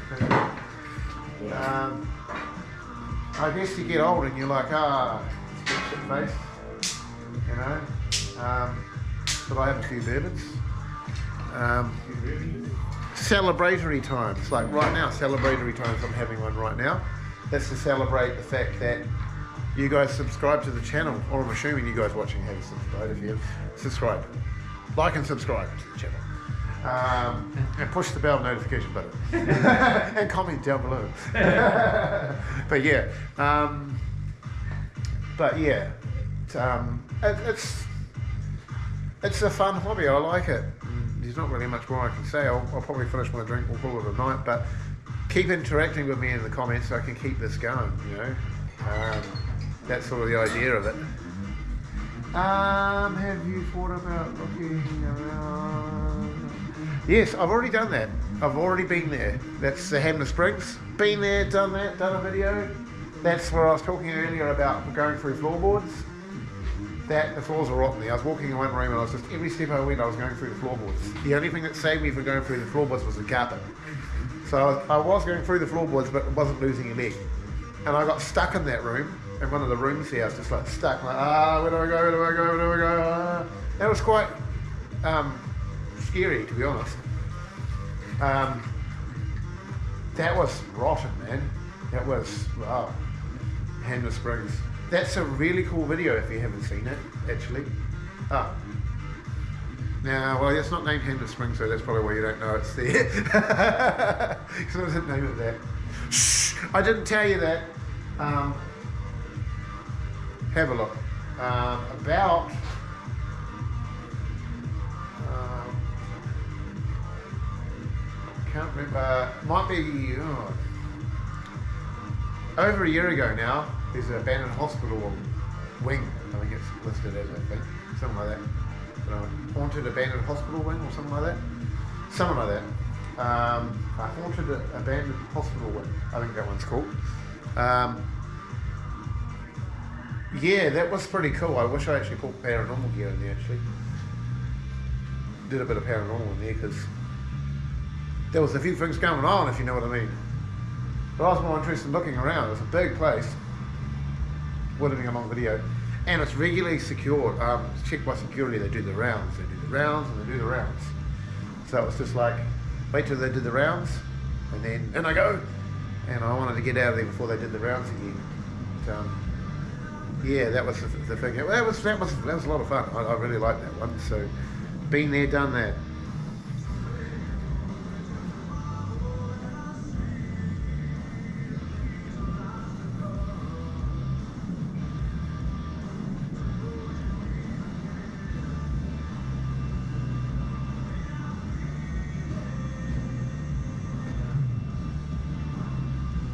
I guess you get old and you're like, shit face, you know. But I have a few bourbons. Celebratory times, like right now, celebratory times. I'm having one right now. That's to celebrate the fact that you guys subscribe to the channel, or I'm assuming you guys watching have subscribed. If you have, subscribe, like and subscribe to the channel. And push the bell notification button and comment down below. But yeah, it's a fun hobby. I like it. There's not really much more I can say. I'll probably finish my drink. We'll call it a night. But keep interacting with me in the comments so I can keep this going. You know, that's sort of the idea of it. Have you thought about looking around? Yes, I've already done that. I've already been there. That's the Hanmer Springs. Been there, done that, done a video. That's where I was talking earlier about going through floorboards. The floors were rotten there. I was walking in one room and I was just, every step I went, I was going through the floorboards. The only thing that saved me from going through the floorboards was the carpet. So I was going through the floorboards, but wasn't losing a leg. And I got stuck in that room, in one of the rooms here. I was just like stuck, like, where do I go, where do I go, where do I go? That was quite scary, to be honest. That was rotten, man. That was, wow. Hanmer Springs. That's a really cool video if you haven't seen it, actually. Oh. Now, well, it's not named Hanmer Springs, so that's probably why you don't know it's there. Because I didn't name it that. Shh! I didn't tell you that. Have a look. About can't remember. Might be over a year ago now. There's an abandoned hospital wing. I think it's listed as, I think, something like that. Haunted abandoned hospital wing or something like that. Something like that. Haunted abandoned hospital wing. I think that one's called. Yeah, that was pretty cool. I wish I actually put paranormal gear in there. Actually, did a bit of paranormal in there because there was a few things going on, if you know what I mean. But I was more interested in looking around. It's a big place. Editing a long video, and it's regularly secured. It's checked by security. They do the rounds. They do the rounds, and they do the rounds. So it's just like wait till they did the rounds, and then in I go. And I wanted to get out of there before they did the rounds again. But, yeah, that was the thing. That was a lot of fun. I really liked that one. So, been there, done that.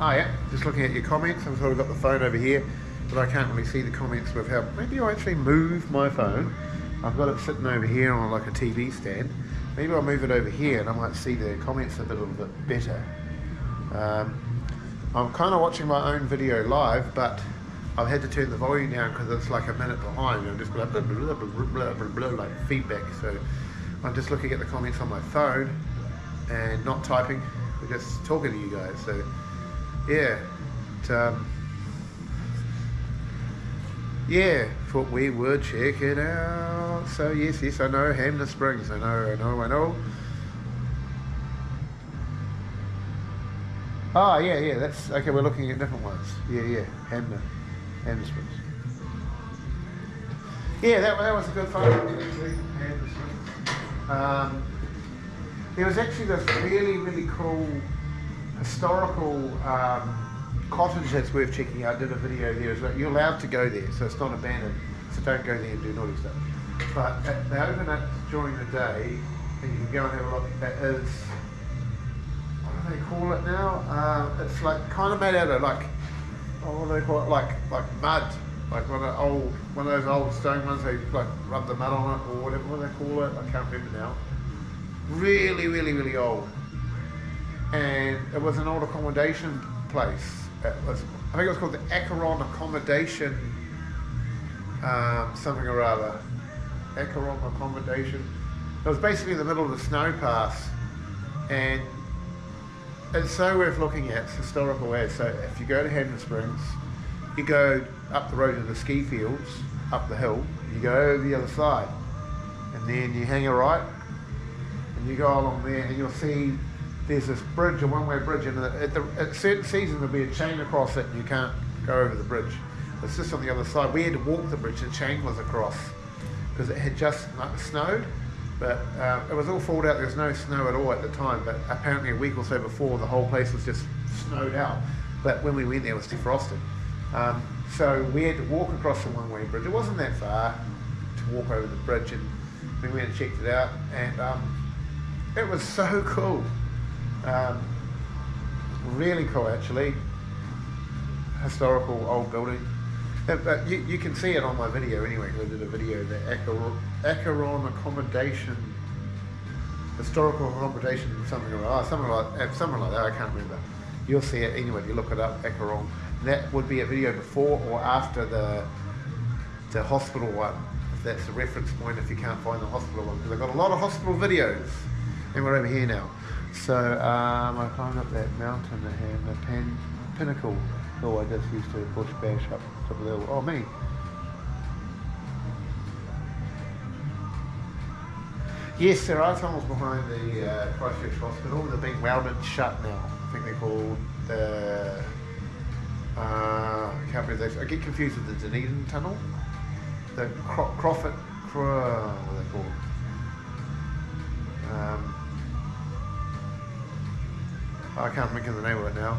Oh yeah, just looking at your comments. I've sort of got the phone over here, but I can't really see the comments with how. Maybe I'll actually move my phone. I've got it sitting over here on like a TV stand. Maybe I'll move it over here and I might see the comments a little bit better. I'm kind of watching my own video live, but I've had to turn the volume down because it's like a minute behind. I'm just blah, blah, blah, blah, blah, blah, blah, like feedback. So I'm just looking at the comments on my phone and not typing. We're just talking to you guys. So. Yeah, yeah, thought we would check it out. So yes, I know Hanmer Springs. I know. Oh yeah, that's okay. We're looking at different ones. Yeah, Hanmer Springs. Yeah, that was a good photo. Hanmer Springs. There was actually this really cool historical cottage that's worth checking out. I did a video there as well. You're allowed to go there, so it's not abandoned, so don't go there and do naughty stuff. But they open it during the day and you can go and have a look. That is, what do they call it now? It's like kind of made out of like, what do they call it? Like mud, like one of those old stone ones. They like rub the mud on it or whatever they call it. I can't remember now. Really old. And it was an old accommodation place. I think it was called the Acheron Accommodation, something or other. Acheron Accommodation. It was basically in the middle of the snow pass, and it's so worth looking at. It's historical as. So if you go to Hanmer Springs, you go up the road to the ski fields, up the hill, you go over the other side, and then you hang a right, and you go along there, and you'll see there's this bridge, a one-way bridge, and at certain seasons there'll be a chain across it and you can't go over the bridge. It's just on the other side. We had to walk the bridge, the chain was across because it had just snowed, but it was all falled out. There was no snow at all at the time, but apparently a week or so before the whole place was just snowed out. But when we went there it was defrosted. So we had to walk across the one-way bridge. It wasn't that far to walk over the bridge, and we went and checked it out, and it was so cool. Really cool actually. Historical old building. But you can see it on my video anyway, because I did a video, the Acheron Accommodation, Historical Accommodation, something like that, I can't remember. You'll see it anyway if you look it up, Acheron. That would be a video before or after the hospital one, if that's the reference point, if you can't find the hospital one, because I've got a lot of hospital videos, and we're over here now. So I climbed up that mountain and the pinnacle. Oh, I just used to bush bash up top of the hill. Oh, me. Yes, there are tunnels behind the Christchurch Hospital. They're being welded shut now. I think they're called I can't remember those. I get confused with the Dunedin Tunnel. The Crawford, what are they called? I can't think of the name of it now.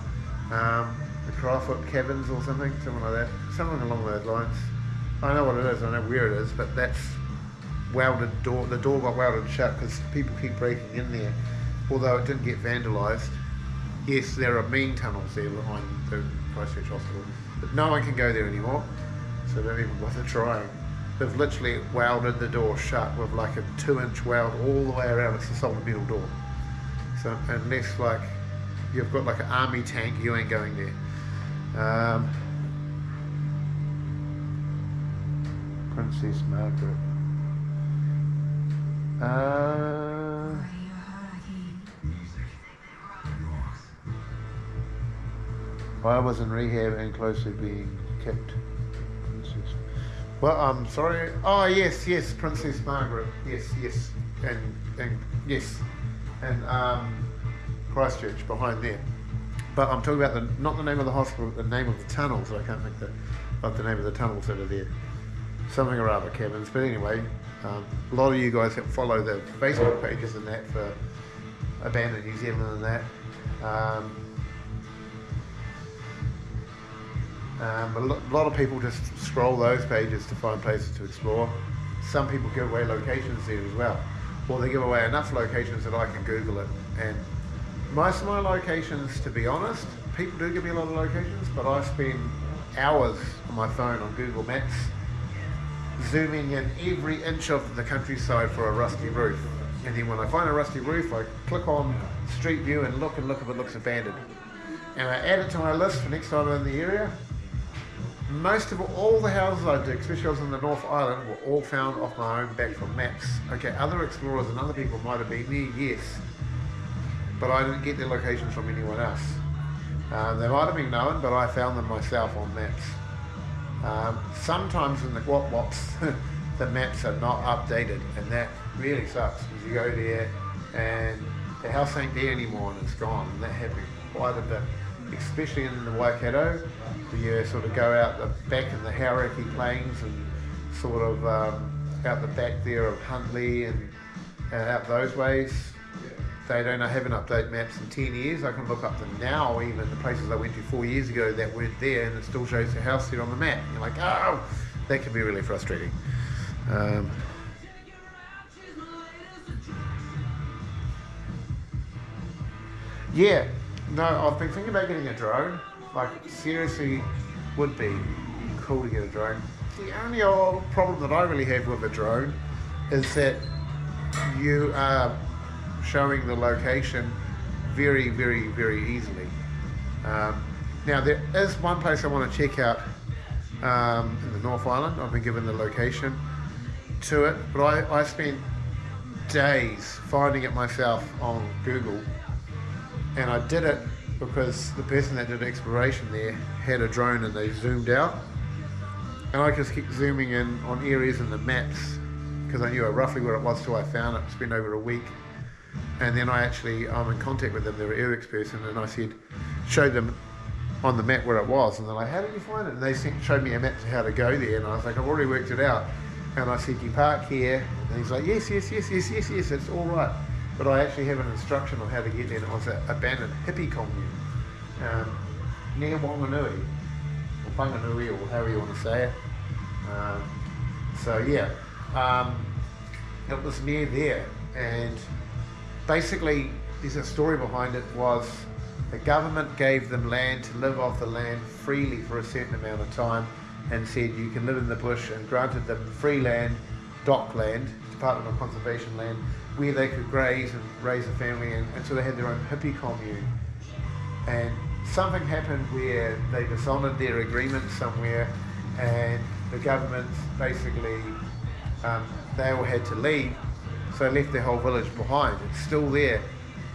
The Crawford Caverns or something like that. Something along those lines. I know what it is, I know where it is, but that's welded door. The door got welded shut because people keep breaking in there, although it didn't get vandalised. Yes, there are mean tunnels there behind the Christchurch Hospital, but no one can go there anymore, so don't even bother trying. They've literally welded the door shut with like a 2-inch weld all the way around. It's a solid metal door. So unless like you've got like an army tank, you ain't going there. Princess Margaret. I was in rehab and closely being kept. Princess. Well, I'm sorry. Oh yes, Princess Margaret. Yes, and yes, and Christchurch behind there. But I'm talking about not the name of the hospital, the name of the tunnels. I can't think of the name of the tunnels that are there. Something or other, Kevin's. But anyway, a lot of you guys that follow the Facebook pages and that for Abandoned New Zealand and that. A lot of people just scroll those pages to find places to explore. Some people give away locations there as well, or they give away enough locations that I can Google it. And most of my locations, to be honest, people do give me a lot of locations, but I spend hours on my phone on Google Maps zooming in every inch of the countryside for a rusty roof. And then when I find a rusty roof, I click on Street View and look if it looks abandoned. And I add it to my list for next time I'm in the area. Most of all the houses I dig, especially I was in the North Island, were all found off my own back from maps. Okay, other explorers and other people might have been there, yes, but I didn't get their locations from anyone else. They might have been known, but I found them myself on maps. Sometimes in the Guap Wops, the maps are not updated, and that really sucks because you go there and the house ain't there anymore and it's gone, and that happened quite a bit, especially in the Waikato. You sort of go out the back in the Hauraki Plains and sort of out the back there of Huntly and out those ways. They don't have an update maps in 10 years. I can look up them now, even the places I went to 4 years ago that weren't there, and it still shows the house there on the map. You're like, oh, that can be really frustrating. Yeah, no, I've been thinking about getting a drone. Like, seriously, would be cool to get a drone. The only old problem that I really have with a drone is that you are showing the location very, very, very easily. Now, there is one place I want to check out in the North Island. I've been given the location to it, but I spent days finding it myself on Google, and I did it because the person that did exploration there had a drone and they zoomed out, and I just kept zooming in on areas in the maps because I knew roughly where it was till I found it. It's been over a week, and then I'm in contact with them. They're an Airworks person, and I showed them on the map where it was, and they're like, how did you find it? And they showed me a map to how to go there, and I was like, I've already worked it out. And I said, you park here, and he's like, yes, it's all right. But I actually have an instruction on how to get there, and it was an abandoned hippie commune near Wanganui, or Whanganui, or however you want to say it. So yeah, it was near there, and basically there's a story behind it. Was the government gave them land to live off the land freely for a certain amount of time, and said you can live in the bush, and granted them free land, DOC land, Department of Conservation land, where they could graze and raise a family, and so they had their own hippie commune. And something happened where they dishonoured their agreement somewhere, and the government basically, they all had to leave, so they left their whole village behind. It's still there.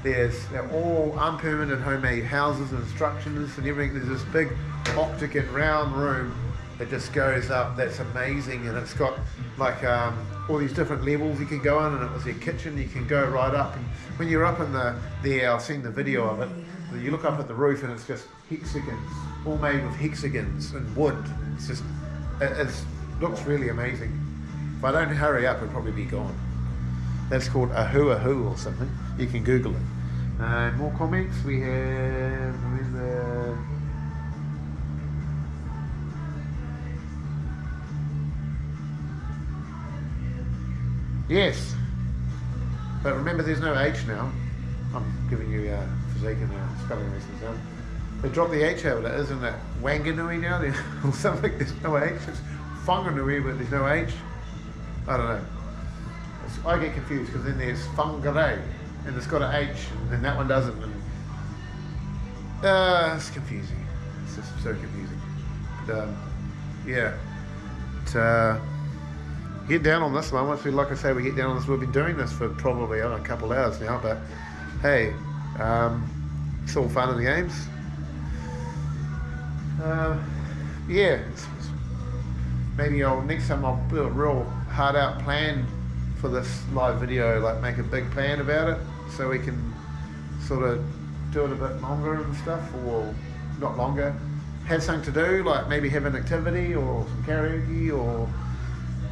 They're all unpermitted homemade houses and structures and everything. There's this big octagon round room that just goes up, that's amazing, and it's got like all these different levels you can go in, and it was their kitchen. You can go right up, and when you're up in there, I've seen the video of it, you look up at the roof and it's just hexagons all made with hexagons and wood. It's just, it looks really amazing. If I don't hurry up, it'll probably be gone. That's called Ahu Ahu or something. You can Google it. More comments. We have yes, but remember there's no H now. I'm giving you physique and spelling lessons now. They dropped the H out of it, isn't it? Wanganui now, or something. There's no H. It's Whanganui, but there's no H. I don't know. I get confused because then there's Whangarei, and it's got an H, and that one doesn't. And, it's confusing. It's just so confusing. But, yeah. Get down on this one. Once we, like I say, we get down on this, we've been doing this for probably a couple hours now. But hey, it's all fun and games. Yeah. Maybe next time I'll build a real hard out plan for this live video, like make a big plan about it so we can sort of do it a bit longer and stuff, or not longer, have something to do, like maybe have an activity or some karaoke, or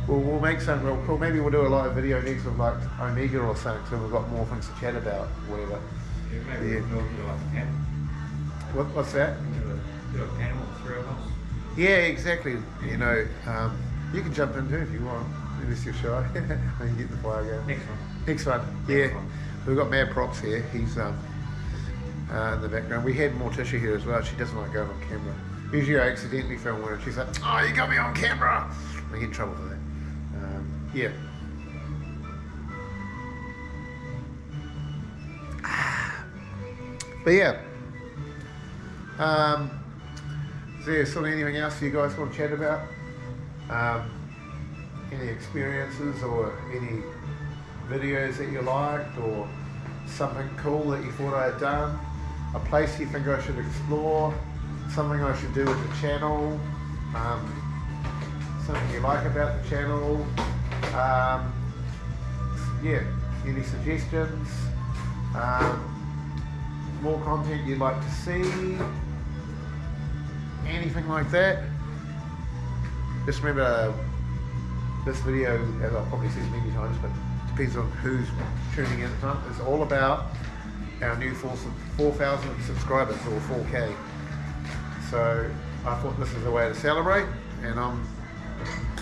we'll make something real cool. Maybe we'll do a live video next with like Omega or something, so we've got more things to chat about, whatever. Yeah, maybe we'll do like a panel. What's that? Do a panel with 3 of us. Yeah, exactly. You know, you can jump in too if you want. Unless you're shy, I can get the fire going. Next one. Yeah. We've got Mad Props here. He's in the background. We had Morticia here as well. She doesn't like going on camera. Usually I accidentally film her and she's like, "Oh, you got me on camera." I get in trouble for that. Yeah. But yeah. Is there sort of anything else you guys want to chat about? Any experiences or any videos that you liked, or something cool that you thought I had done, a place you think I should explore, something I should do with the channel, something you like about the channel, yeah, any suggestions, more content you'd like to see, anything like that. Just remember, this video, as I've probably said many times, but depends on who's tuning in at the time, it's all about our new 4,000 subscribers, or 4K. So I thought this is a way to celebrate, and I'm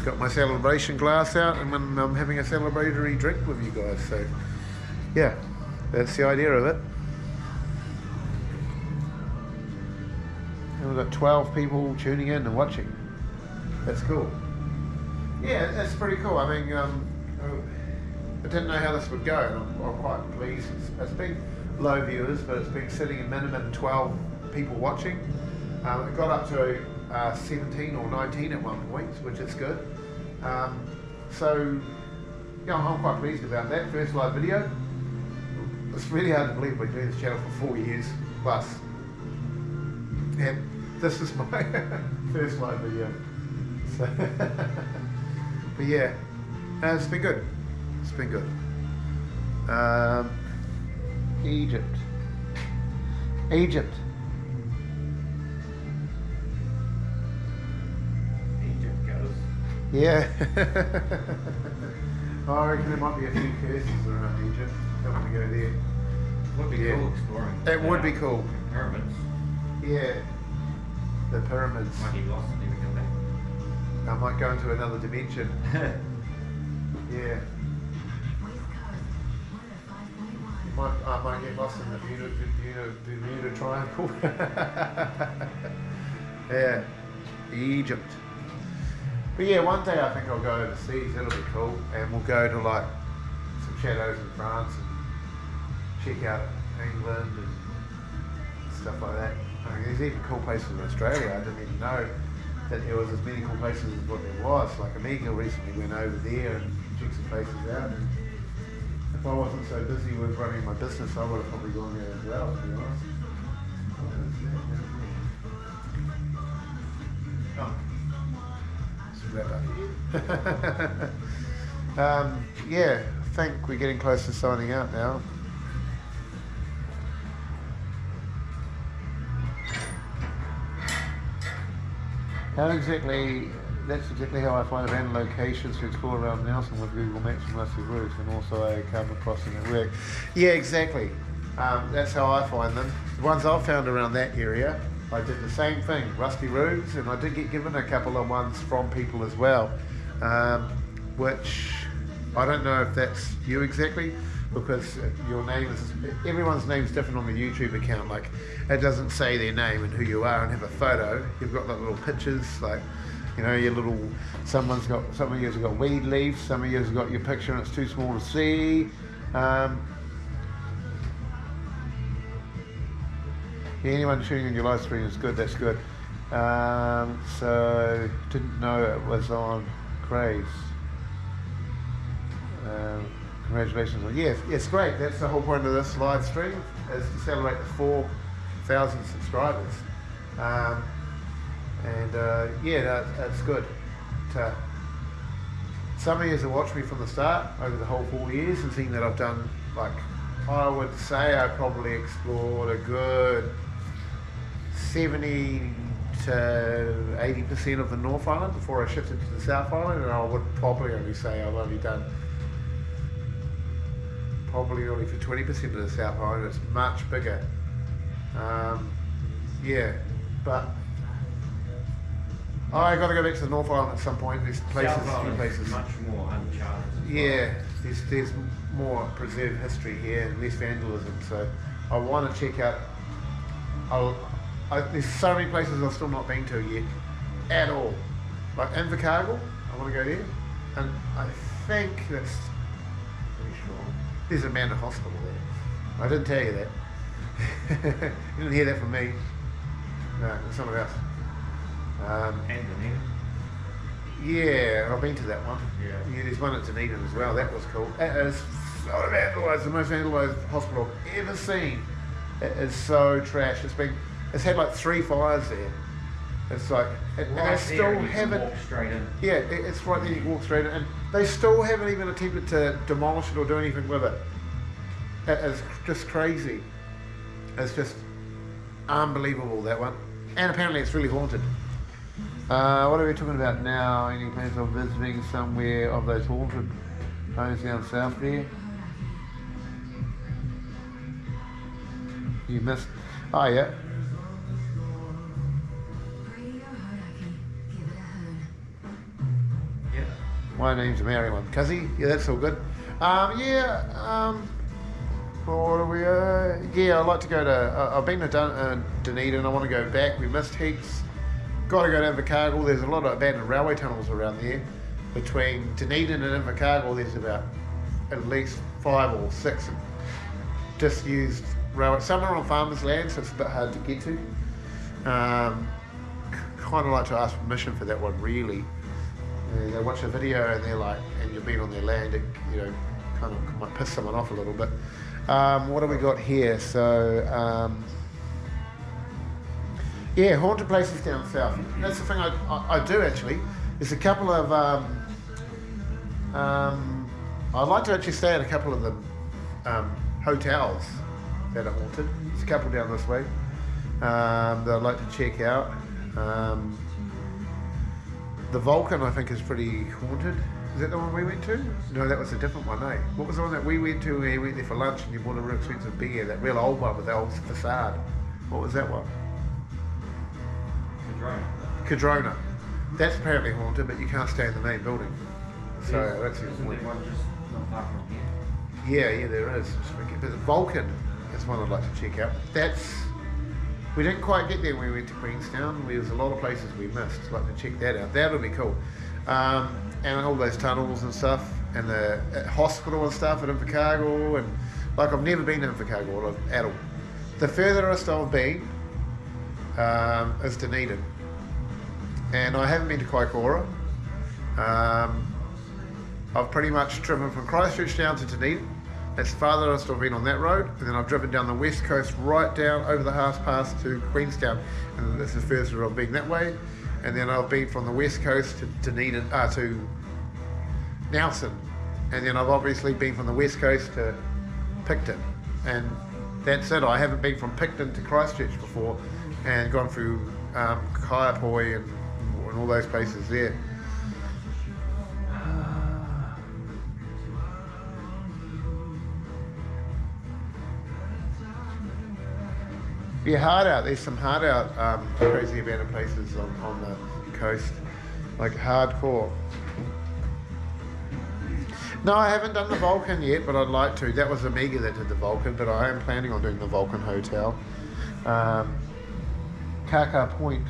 got my celebration glass out, and when I'm having a celebratory drink with you guys. So yeah, that's the idea of it. And we've got 12 people tuning in and watching. That's cool. Yeah, that's pretty cool. I mean, I didn't know how this would go, and I'm quite pleased. It's been low viewers, but it's been sitting at minimum 12 people watching. It got up to 17 or 19 at one point, which is good. So, yeah, I'm quite pleased about that. First live video. It's really hard to believe we're doing this channel for 4 years plus. And this is my first live video. So but yeah, it's been good. It's been good. Egypt. Egypt goes. Yeah. I reckon there might be a few curses around Egypt. Don't want to go there. Would be cool exploring. It would be cool. Pyramids. Yeah. The pyramids. Might get lost and never come back. I might go into another dimension. Yeah. I might get lost in the Bermuda Triangle. Yeah. Egypt. But yeah, one day I think I'll go overseas. That'll be cool. And we'll go to like some chateaus in France and check out England and stuff like that. I mean, there's even cool places in Australia. I didn't even know that there was as many cool places as what there was. Like Amiga recently went over there and checked some places out. And if I wasn't so busy with running my business, I would have probably gone there as well, to be honest. Oh. Wrap up. Yeah, I think we're getting close to signing out now. How exactly, that's exactly how I find abandoned locations to explore around Nelson with Google Maps and Rusty Roofs, and also I come across them at work. Yeah, exactly. That's how I find them. The ones I've found around that area, I did the same thing, Rusty Roofs, and I did get given a couple of ones from people as well, which I don't know if that's you exactly, because your name is, everyone's name is different on the YouTube account. Like, it doesn't say their name and who you are and have a photo. You've got like little pictures, like, you know, your little, some of you have got weed leaves, some of you have got your picture and it's too small to see. Yeah, anyone tuning in your live stream is good, that's good. So, didn't know it was on Craze. Congratulations on, yeah, it's great. That's the whole point of this live stream, is to celebrate the 4,000 subscribers. Yeah, that's good. Some of you have watched me from the start over the whole 4 years and seen that I've done, like, I would say I probably explored a good 70 to 80% of the North Island before I shifted to the South Island, and I would probably only say I've only done probably only for 20% of the South Island. It's much bigger. Yeah, but I got to go back to the North Island at some point. There's places, South few places. is much more uncharted. Yeah, there's more preserved history here and less vandalism. So I want to check out. There's so many places I've still not been to yet, at all. Like Invercargill, I want to go there, and I think that's pretty sure. There's a Amanda Hospital there. I didn't tell you that. You didn't hear that from me. No, it's someone else. And Dunedin. Yeah, I've been to that one. Yeah. There's one at Dunedin as well. That was cool. It is so vandalised. The most vandalised hospital I've ever seen. It is so trash. It's had like 3 fires there. It's like, and they still haven't. Walk straight in. Yeah, it's right there. You can walk straight in, and they still haven't even attempted to demolish it or do anything with it. It is just crazy. It's just unbelievable, that one. And apparently it's really haunted. What are we talking about now? Any plans on visiting somewhere of those haunted homes down south there? You missed. Oh, yeah. Yeah. My name's Mary one. Cuzzy? Yeah, that's all good. What are we, yeah, I'd like to go to, I've been to Dunedin, I want to go back. We missed heaps. Got to go to Invercargill. There's a lot of abandoned railway tunnels around there. Between Dunedin and Invercargill, there's about at least 5 or 6 disused railway. Some are on farmers' land, so it's a bit hard to get to. Kind of like to ask permission for that one, really. They watch a video and they're like, and you've been on their land, it, you know, kind of might piss someone off a little bit. What have we got here? So, yeah, haunted places down south. That's the thing I do actually. There's a couple of, I'd like to actually stay at a couple of the hotels that are haunted. There's a couple down this way that I'd like to check out. The Vulcan, I think, is pretty haunted. Is that the one we went to? No, that was a different one, eh? What was the one that we went to where you went there for lunch and you bought a real expensive beer, that real old one with the old facade? What was that one? Cadrona. That's apparently haunted, but you can't stay in the main building. So that's the point. One just not far from here. Yeah, there is. But the Vulcan is one I'd like to check out. We didn't quite get there when we went to Queenstown. There was a lot of places we missed. I'd like to check that out. That'll be cool. And all those tunnels and stuff, and the hospital and stuff at Invercargill, and like I've never been to Invercargill at all. The furthest I've been is Dunedin, and I haven't been to Kaikoura. I've pretty much driven from Christchurch down to Dunedin. That's the farthest I've been on that road, and then I've driven down the west coast right down over the Haast Pass to Queenstown, and this is the furthest I've been that way. And then I've been from the west coast to Dunedin, to Nelson, and then I've obviously been from the west coast to Picton, and that's it. I haven't been from Picton to Christchurch before, and gone through Kaiapoi and and all those places there. Yeah, hard out. There's some hard out, crazy abandoned places on the coast, like hardcore. No, I haven't done the Vulcan yet, but I'd like to. That was Amiga that did the Vulcan, but I am planning on doing the Vulcan Hotel. Kaka Point.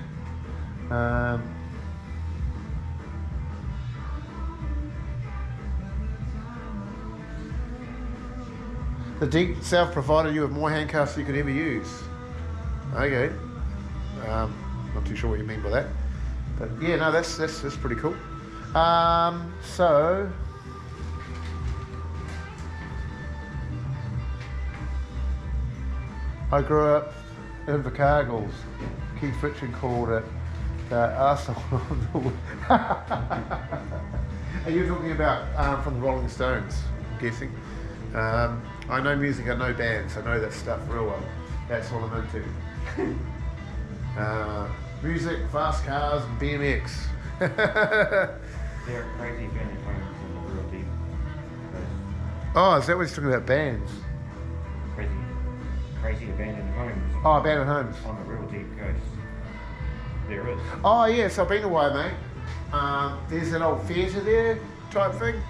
The Deep South provided you with more handcuffs than you could ever use. Okay. Not too sure what you mean by that. But yeah, no, that's pretty cool. So I grew up in Invercargill. Keith Richard called it arsehole on the wood. Are you talking about from the Rolling Stones, I'm guessing? I know music, I know bands, I know that stuff real well. That's all I'm into. Music, fast cars, and BMX. They're a crazy abandoned homes on the real deep coast. Oh, is that what he's talking about, bands? Crazy abandoned homes. Oh, abandoned homes. On the real deep coast. There is. Oh, yes, I've been away, mate. There's an old theatre there type thing.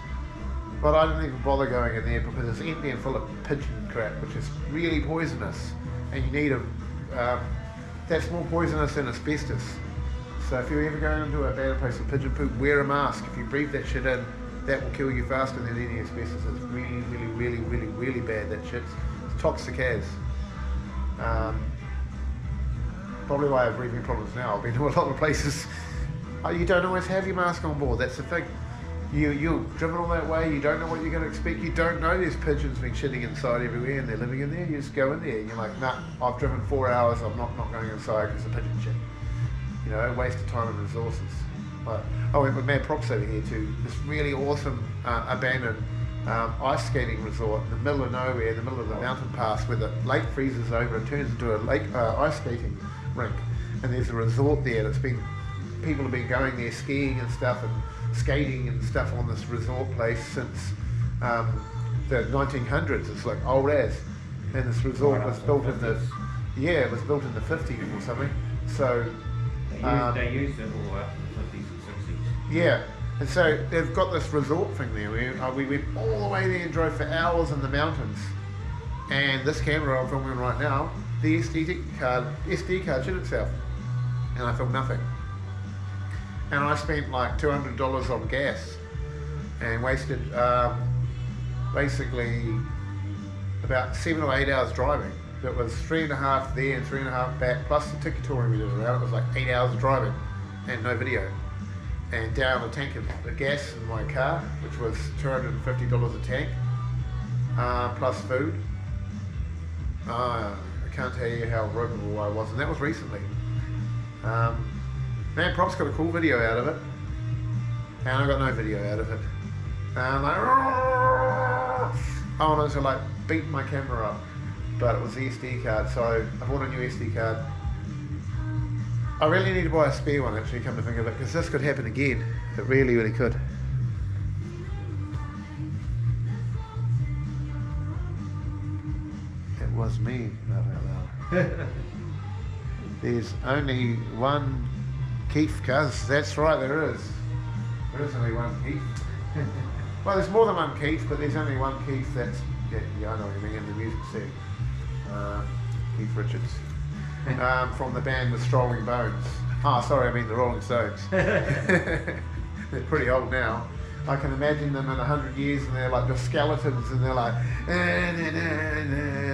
But I didn't even bother going in there because it's empty and full of pigeon crap, which is really poisonous. And you need that's more poisonous than asbestos. So if you're ever going into a bad place with pigeon poop, wear a mask. If you breathe that shit in, that will kill you faster than any asbestos. It's really, really, really, really, really bad, that shit. It's toxic as. Probably why I have breathing problems now. I've been to a lot of places. You don't always have your mask on board, that's the thing. You're driven all that way, you don't know what you're going to expect, you don't know there's pigeons been shitting inside everywhere and they're living in there, you just go in there and you're like, nah, I've driven 4 hours, I'm not going inside because of pigeon shit. You know, waste of time and resources. But I went with Mad Props over here to this really awesome abandoned ice skating resort in the middle of nowhere, in the middle of the mountain pass where the lake freezes over and turns into a lake ice skating rink. And there's a resort there that's been, people have been going there skiing and stuff and skating and stuff on this resort place since the 1900s. It's like old as, and this resort was built in the it was built in the 50s or something. So they used it all up in the 50s and 60s. Yeah, and so they've got this resort thing there. We went all the way there and drove for hours in the mountains. And this camera I'm filming right now, the SD card shit itself, and I filmed nothing. And I spent like $200 on gas and wasted basically about 7 or 8 hours driving. It was 3.5 there and 3.5 back, plus the ticket touring we did around. It was like 8 hours of driving and no video. And down a tank of the gas in my car, which was $250 a tank, plus food. I can't tell you how ropeable I was, and that was recently. Mad Props got a cool video out of it, and I got no video out of it. And I wanted to like beat my camera up, but it was the SD card, so I bought a new SD card. I really need to buy a spare one, actually, come to think of it, because this could happen again. It really, really could. It was me, There's only one Keith, cuz. That's right, there is. There is only one Keith. Well, there's more than one Keith, but there's only one Keith that's, yeah, I know what you mean, in the music scene. Keith Richards. From the band The Strolling Bones. Oh, sorry, I mean the Rolling Stones. They're pretty old now. I can imagine them in 100 years and they're like just skeletons and they're like, and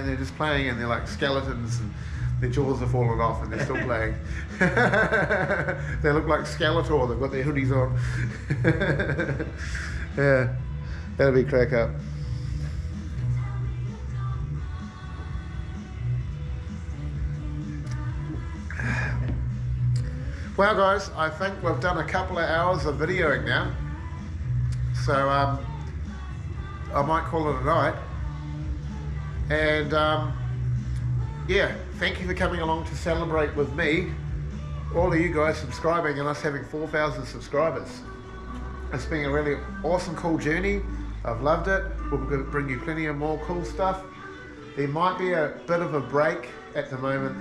they're just playing and they're like skeletons and their jaws are falling off and they're still playing. They look like Skeletor, they've got their hoodies on. Yeah, that'll be crack up. Well guys, I think we've done a couple of hours of videoing now. So I might call it a night. And yeah, thank you for coming along to celebrate with me all of you guys subscribing and us having 4,000 subscribers. It's been a really awesome, cool journey. I've loved it. We'll bring you plenty of more cool stuff. There might be a bit of a break at the moment.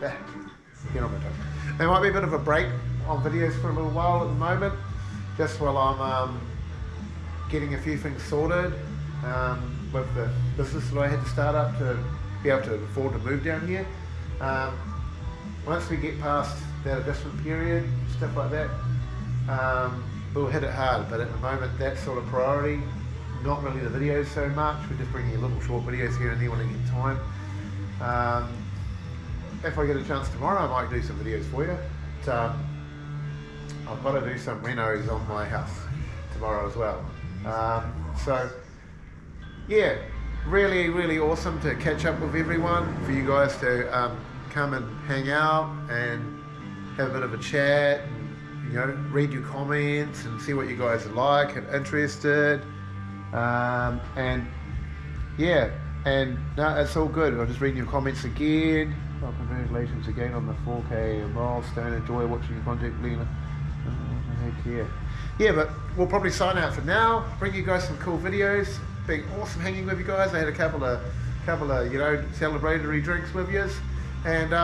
Get on my toes. There might be a bit of a break on videos for a little while at the moment, just while I'm getting a few things sorted with the business that I had to start up to be able to afford to move down here. Once we get past that adjustment period, stuff like that, we'll hit it hard, but at the moment that's sort of priority. Not really the videos so much, we're just bringing you little short videos here and there when I get time. If I get a chance tomorrow, I might do some videos for you. But, I've got to do some renos on my house tomorrow as well. So yeah, really, really awesome to catch up with everyone, for you guys to come and hang out and have a bit of a chat, and, you know, read your comments and see what you guys are like and interested. And yeah, and no, it's all good. I'll just read your comments again. Well, congratulations again on the 4K milestone. Enjoy watching your content, Lena. Heck yeah. Yeah, but we'll probably sign out for now. Bring you guys some cool videos. Been awesome hanging with you guys. I had a couple of you know, celebratory drinks with yous, and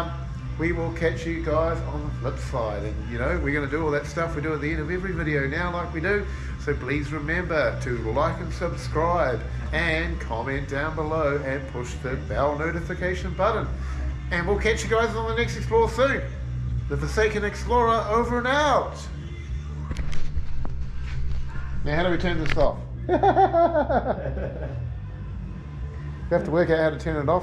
we will catch you guys on the flip side. And you know, we're going to do all that stuff we do at the end of every video now, like we do. So please remember to like and subscribe and comment down below and push the bell notification button. And we'll catch you guys on the next Explore soon. The Forsaken Explorer over and out. Now, how do we turn this off? You have to work out how to turn it off.